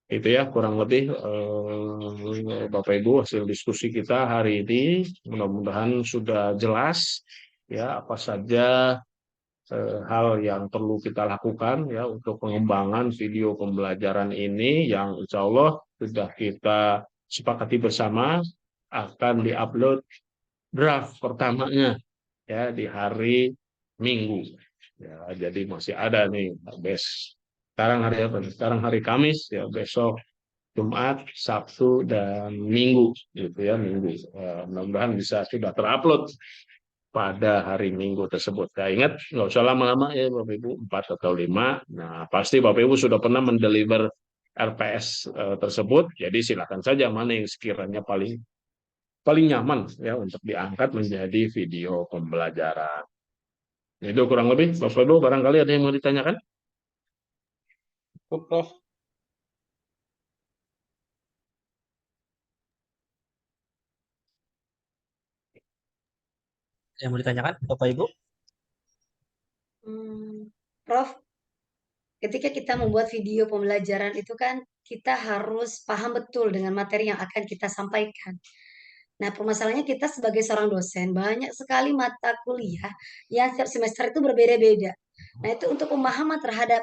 Itu ya kurang lebih Bapak Ibu hasil diskusi kita hari ini. Mudah-mudahan sudah jelas ya apa saja hal yang perlu kita lakukan ya untuk pengembangan video pembelajaran ini yang insya Allah sudah kita sepakati bersama akan diupload draft pertamanya ya di hari Minggu. Ya, jadi masih ada nih sekarang hari apa? Sekarang hari Kamis ya, besok Jumat, Sabtu dan Minggu gitu ya, Minggu. Mudah-mudahan bisa sudah terupload pada hari Minggu tersebut. Nah, ingat nggak usah lama-lama ya Bapak Ibu, 4 atau 5. Nah, pasti Bapak Ibu sudah pernah mendeliver RPS tersebut. Jadi silakan saja mana yang sekiranya paling nyaman ya untuk diangkat menjadi video pembelajaran. Itu kurang lebih Bapak Ibu, barangkali ada yang mau ditanyakan? Prof. Yang mau ditanyakan Bapak Ibu? Prof, ketika kita membuat video pembelajaran itu kan kita harus paham betul dengan materi yang akan kita sampaikan. Nah, permasalahannya kita sebagai seorang dosen banyak sekali mata kuliah yang setiap semester itu berbeda-beda. Nah, itu untuk pemahaman terhadap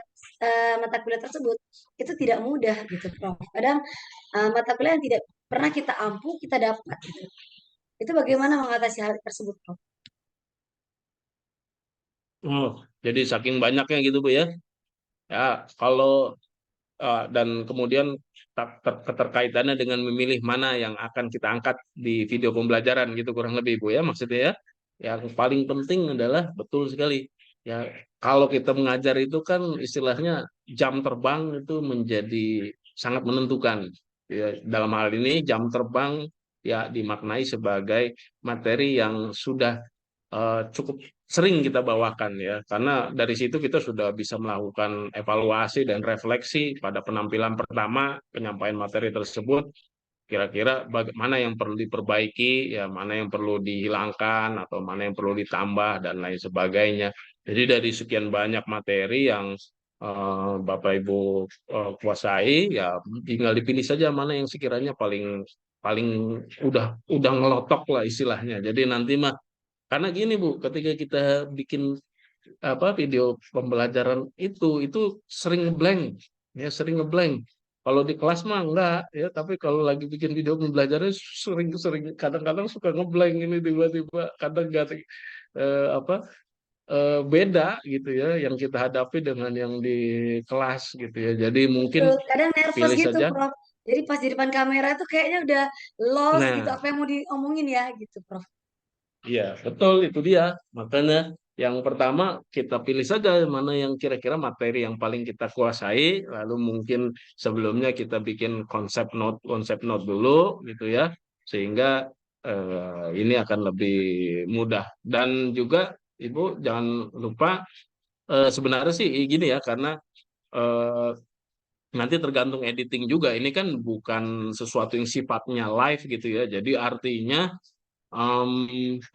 mata kuliah tersebut itu tidak mudah gitu, Prof. Kadang mata kuliah yang tidak pernah kita ampu kita dapat gitu. Itu bagaimana mengatasi hal tersebut, Prof? Oh, jadi saking banyaknya gitu Bu ya. Ya, kalau dan kemudian keterkaitannya dengan memilih mana yang akan kita angkat di video pembelajaran gitu kurang lebih Bu ya maksudnya ya. Yang paling penting adalah betul sekali ya kalau kita mengajar itu kan istilahnya jam terbang itu menjadi sangat menentukan. Ya, dalam hal ini jam terbang ya dimaknai sebagai materi yang sudah cukup sering kita bawakan ya karena dari situ kita sudah bisa melakukan evaluasi dan refleksi pada penampilan pertama penyampaian materi tersebut kira-kira mana yang perlu diperbaiki ya mana yang perlu dihilangkan atau mana yang perlu ditambah dan lain sebagainya. Jadi dari sekian banyak materi yang Bapak Ibu kuasai ya tinggal dipilih saja mana yang sekiranya paling paling udah ngelotok lah istilahnya. Jadi nanti mah karena gini Bu, ketika kita bikin video pembelajaran itu sering ngeblank, ya sering ngeblank. Kalau di kelas mah enggak, ya tapi kalau lagi bikin video pembelajaran sering kadang-kadang suka ngeblank ini tiba-tiba kadang nggak beda gitu ya yang kita hadapi dengan yang di kelas gitu ya. Jadi mungkin Kadang nervous pilih gitu, saja. Prof. Jadi pas di depan kamera tuh kayaknya udah lost gitu Nah, apa yang mau diomongin ya gitu, Prof. Iya, betul itu dia. Makanya yang pertama kita pilih saja mana yang kira-kira materi yang paling kita kuasai, lalu mungkin sebelumnya kita bikin konsep note dulu gitu ya, sehingga ini akan lebih mudah. Dan juga Ibu jangan lupa sebenarnya sih gini ya, karena eh, nanti tergantung editing juga. Ini kan bukan sesuatu yang sifatnya live gitu ya. Jadi artinya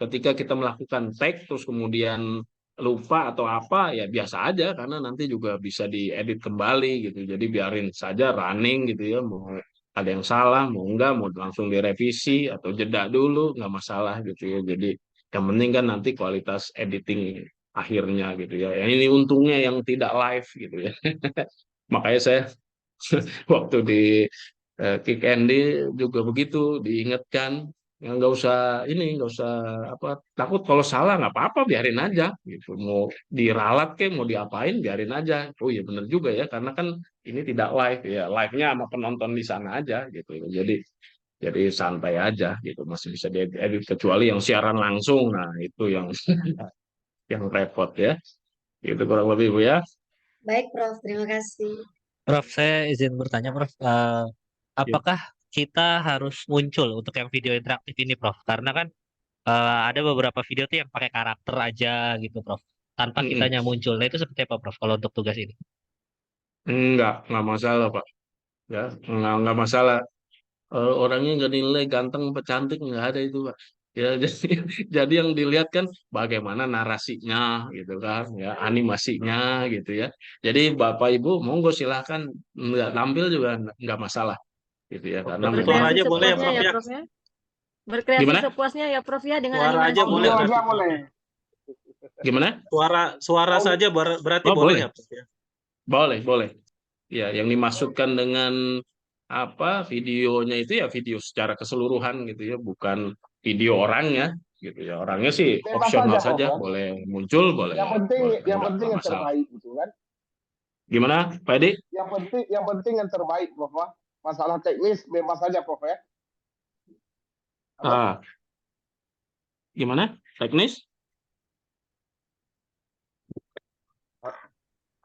ketika kita melakukan tag terus kemudian lupa atau apa ya biasa aja karena nanti juga bisa diedit kembali gitu. Jadi biarin saja running gitu ya. Mau ada yang salah, mau enggak, mau langsung direvisi atau jeda dulu nggak masalah gitu ya. Jadi yang penting kan nanti kualitas editing akhirnya gitu ya. Yang ini untungnya yang tidak live gitu ya. Makanya saya waktu di Kick Andy juga begitu diingatkan ya nggak usah apa takut kalau salah nggak apa-apa biarin aja gitu mau diralat ke mau diapain biarin aja oh iya bener juga ya karena kan ini tidak live ya live-nya sama penonton di sana aja gitu jadi santai aja gitu masih bisa diedit kecuali yang siaran langsung nah itu yang yang repot ya itu kurang lebih Bu ya. Baik, Prof. Terima kasih. Prof, saya izin bertanya, Prof. Ya. Apakah kita harus muncul untuk yang video interaktif ini, Prof? Karena kan ada beberapa video tuh yang pakai karakter aja gitu, Prof. Tanpa Mm-mm. kitanya muncul. Nah, itu seperti apa, Prof? Kalau untuk tugas ini? Nggak masalah Pak ya nggak masalah. Orangnya nggak nilai ganteng apa cantik nggak ada itu Pak ya jadi yang dilihat kan bagaimana narasinya gitu kan ya animasinya gitu ya jadi Bapak Ibu monggo silahkan nggak tampil juga nggak masalah gitu ya karena Tapi memang suara Berkreasi aja boleh ya, sepuasnya Prof ya, ya? Prof ya. Berkreasi gimana sepuasnya ya, Prof ya, dengan Suara aja animasi. boleh Audio berarti, aja Prof. boleh. gimana Suara Audio. saja berarti oh boleh boleh ya, Prof ya? boleh ya yang dimaksudkan dengan apa videonya itu ya video secara keseluruhan gitu ya bukan video orangnya gitu ya orangnya sih Bebas opsional saja, Prof saja ya. boleh muncul boleh boleh Yang enggak penting yang masalah terbaik gitu kan. gimana Pak Edi Yang penting yang terbaik, Prof. Ya. Masalah teknis bebas saja, Prof ya. Halo? gimana teknis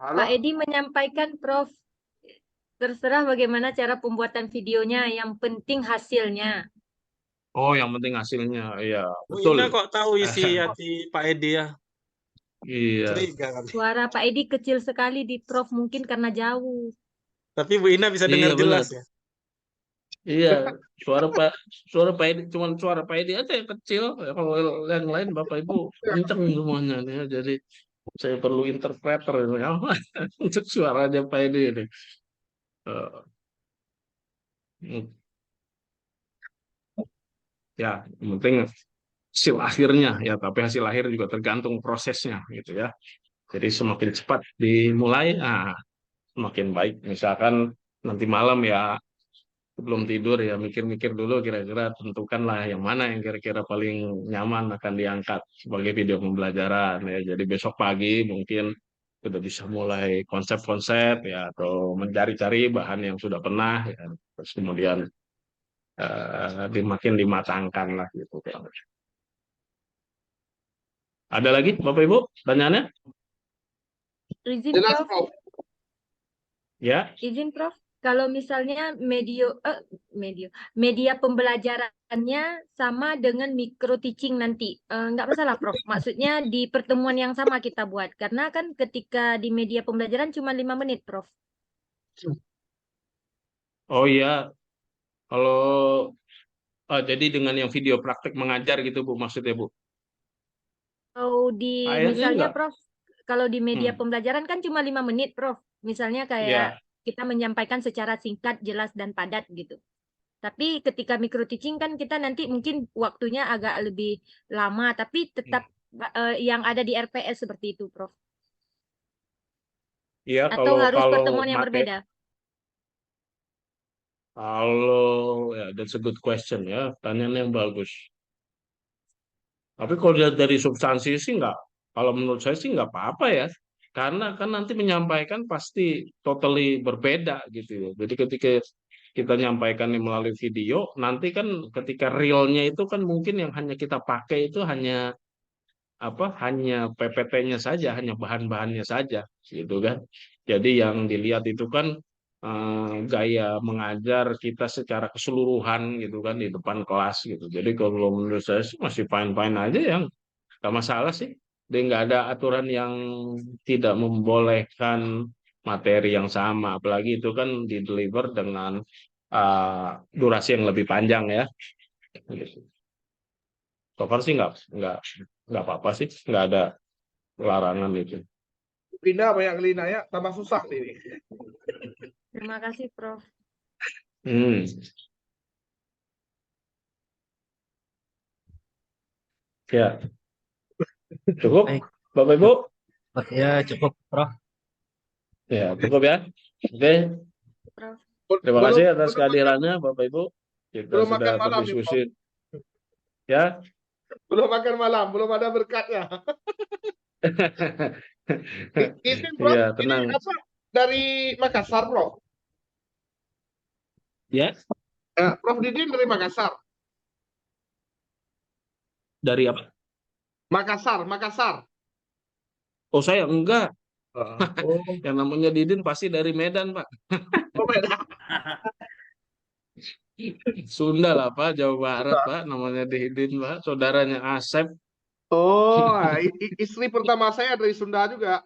Halo? Pak Edi menyampaikan, Prof, terserah bagaimana cara pembuatan videonya, yang penting hasilnya. oh yang penting hasilnya ya Bu betul Ina kok tahu isi hati Pak Edi ya? iya Curiga kan? Suara Pak Edi kecil sekali di Prof, mungkin karena jauh. Tapi Bu Ina bisa dengar iya benar jelas ya? iya suara Pak Edi cuman suara Pak Edi aja yang kecil ya, kalau yang lain Bapak Ibu kenceng semuanya nih ya. Jadi saya perlu interpreter ini ya, untuk suaranya Pak Edi ini. Eh, ya, yang penting hasil akhirnya ya, tapi hasil akhir juga tergantung prosesnya gitu ya. Jadi semakin cepat dimulai, semakin baik. Misalkan nanti malam ya sebelum tidur ya mikir-mikir dulu kira-kira tentukanlah yang mana yang kira-kira paling nyaman akan diangkat sebagai video pembelajaran ya. Jadi besok pagi mungkin sudah bisa mulai konsep-konsep ya atau mencari-cari bahan yang sudah pernah ya. Terus kemudian makin dimatangkan lah gitu. Ada lagi Bapak Ibu pertanyaannya? Izin, Jelas, Prof. Prof. Ya. Izin, Prof. Kalau misalnya media pembelajarannya sama dengan micro teaching nanti, nggak masalah, Prof. Maksudnya di pertemuan yang sama kita buat, karena kan ketika di media pembelajaran cuma 5 menit, Prof. Oh iya, kalau jadi dengan yang video praktek mengajar gitu Bu maksudnya Bu? Kalau di Kayaknya misalnya, enggak. Prof, kalau di media pembelajaran kan cuma 5 menit, Prof. Misalnya kayak Ya. kita menyampaikan secara singkat, jelas, dan padat gitu. Tapi ketika micro teaching kan kita nanti mungkin waktunya agak lebih lama, tapi tetap yang ada di RPS seperti itu, Prof. Iya, Atau harus kalau pertemuan yang berbeda? Kalau ya that's a good question ya, pertanyaan yang bagus. Tapi kalau dilihat dari substansi sih nggak, kalau menurut saya sih nggak apa-apa ya. Karena kan nanti menyampaikan pasti totally berbeda gitu ya. Jadi ketika kita nyampaikan melalui video, nanti kan ketika realnya itu kan mungkin yang hanya kita pakai itu hanya hanya PPT-nya saja, hanya bahan-bahannya saja, gitu kan. Jadi yang dilihat itu kan gaya mengajar kita secara keseluruhan gitu kan di depan kelas gitu. Jadi kalau menurut saya sih masih fine-fine aja, yang nggak masalah sih. Dan nggak ada aturan yang tidak membolehkan materi yang sama, apalagi itu kan di deliver dengan durasi yang lebih panjang ya. Gitu. So far sih nggak apa-apa sih, nggak ada larangan itu. Pindah banyak Lina ya, tambah susah nih. Terima kasih, Prof. Ya, cukup, Baik. Bapak Ibu? Ya, cukup, Prof. Ya, cukup ya. Oke. Prof. Terima kasih atas kehadirannya, Bapak Ibu. Kita belum sudah makan malam, berdiskusi. Ya. Belum makan malam, belum ada berkatnya. Izin, Prof. Iya, tenang. Ini apa? Dari Makassar, Prof. Ya. Prof Didin dari Makassar. Dari apa? Makassar. Oh, saya enggak. Oh. Yang namanya Didin pasti dari Medan, Pak. Oh, Medan. Sunda lah, Pak. Jawa Barat, Pak. Namanya Didin, Pak. Saudaranya Asep. Oh, istri pertama saya dari Sunda juga.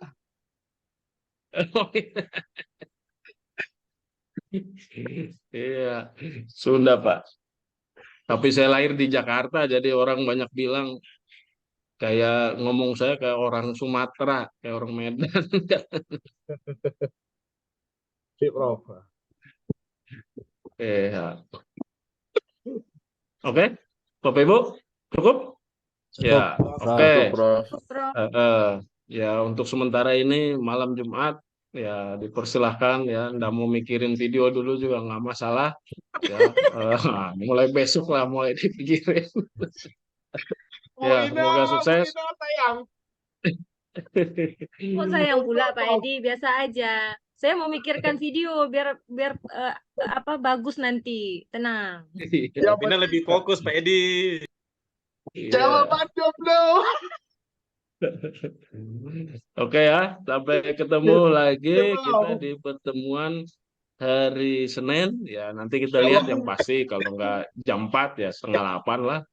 Iya, Sunda, Pak. Tapi saya lahir di Jakarta, jadi orang banyak bilang kayak ngomong saya kayak orang Sumatera, kayak orang Medan. Si Prof. Iya. Oke, Bapak Ibu, cukup? Ya, oke. Ya, untuk sementara ini malam Jumat, ya dipersilahkan ya, nggak mau mikirin video dulu juga nggak masalah. Ya, mulai besok lah mulai dipikirin. Ya, semoga sukses. Kok sayang pula Pak Edi, biasa aja. Saya mau mikirkan video biar bagus nanti. Tenang. Pina lebih fokus Pak Edi. Jawaban jomblo. Oke ya, sampai ketemu lagi kita di pertemuan hari Senin. Ya, nanti kita lihat yang pasti kalau nggak jam 4 ya 7:30 lah.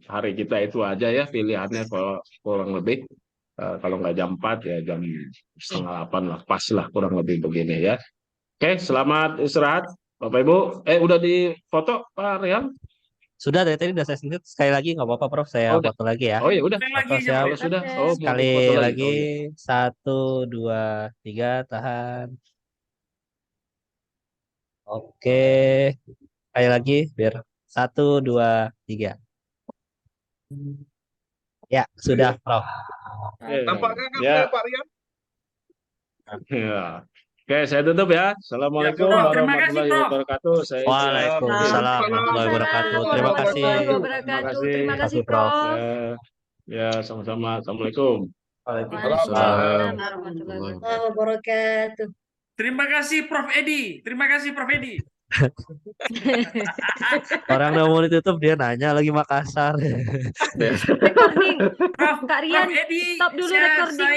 Hari kita itu aja ya pilihannya kalau kurang lebih. Kalau nggak jam 4 ya jam 7:30 lah. Pas lah kurang lebih begini ya. Oke, selamat istirahat Bapak Ibu. Udah di foto Pak Rian? Sudah, dari tadi udah saya sendiri. Sekali lagi nggak apa-apa, Prof. Saya foto lagi ya. Oh ya udah. Foto saya Kalau sudah. sekali lagi. 1, 2, 3, tahan. Oke. Sekali lagi biar 1, 2, 3. Ya, sudah, Prof. Tampaknya kan Ya. Pak Rian? Ya. Oke, saya tutup ya. Assalamualaikum Terima kasih, warahmatullahi Prof. wabarakatuh. Saya Waalaikumsalam warahmatullahi wabarakatuh. Terima kasih. Terima kasih, Prof. Ya, sama-sama. Assalamualaikum. Waalaikumsalam warahmatullahi wabarakatuh. Terima kasih Prof Edi. Terima kasih Prof Edi. Orang udah mau ditutup dia nanya lagi Makassar. Recording. Kak Rian, Prof Edi, stop dulu recording.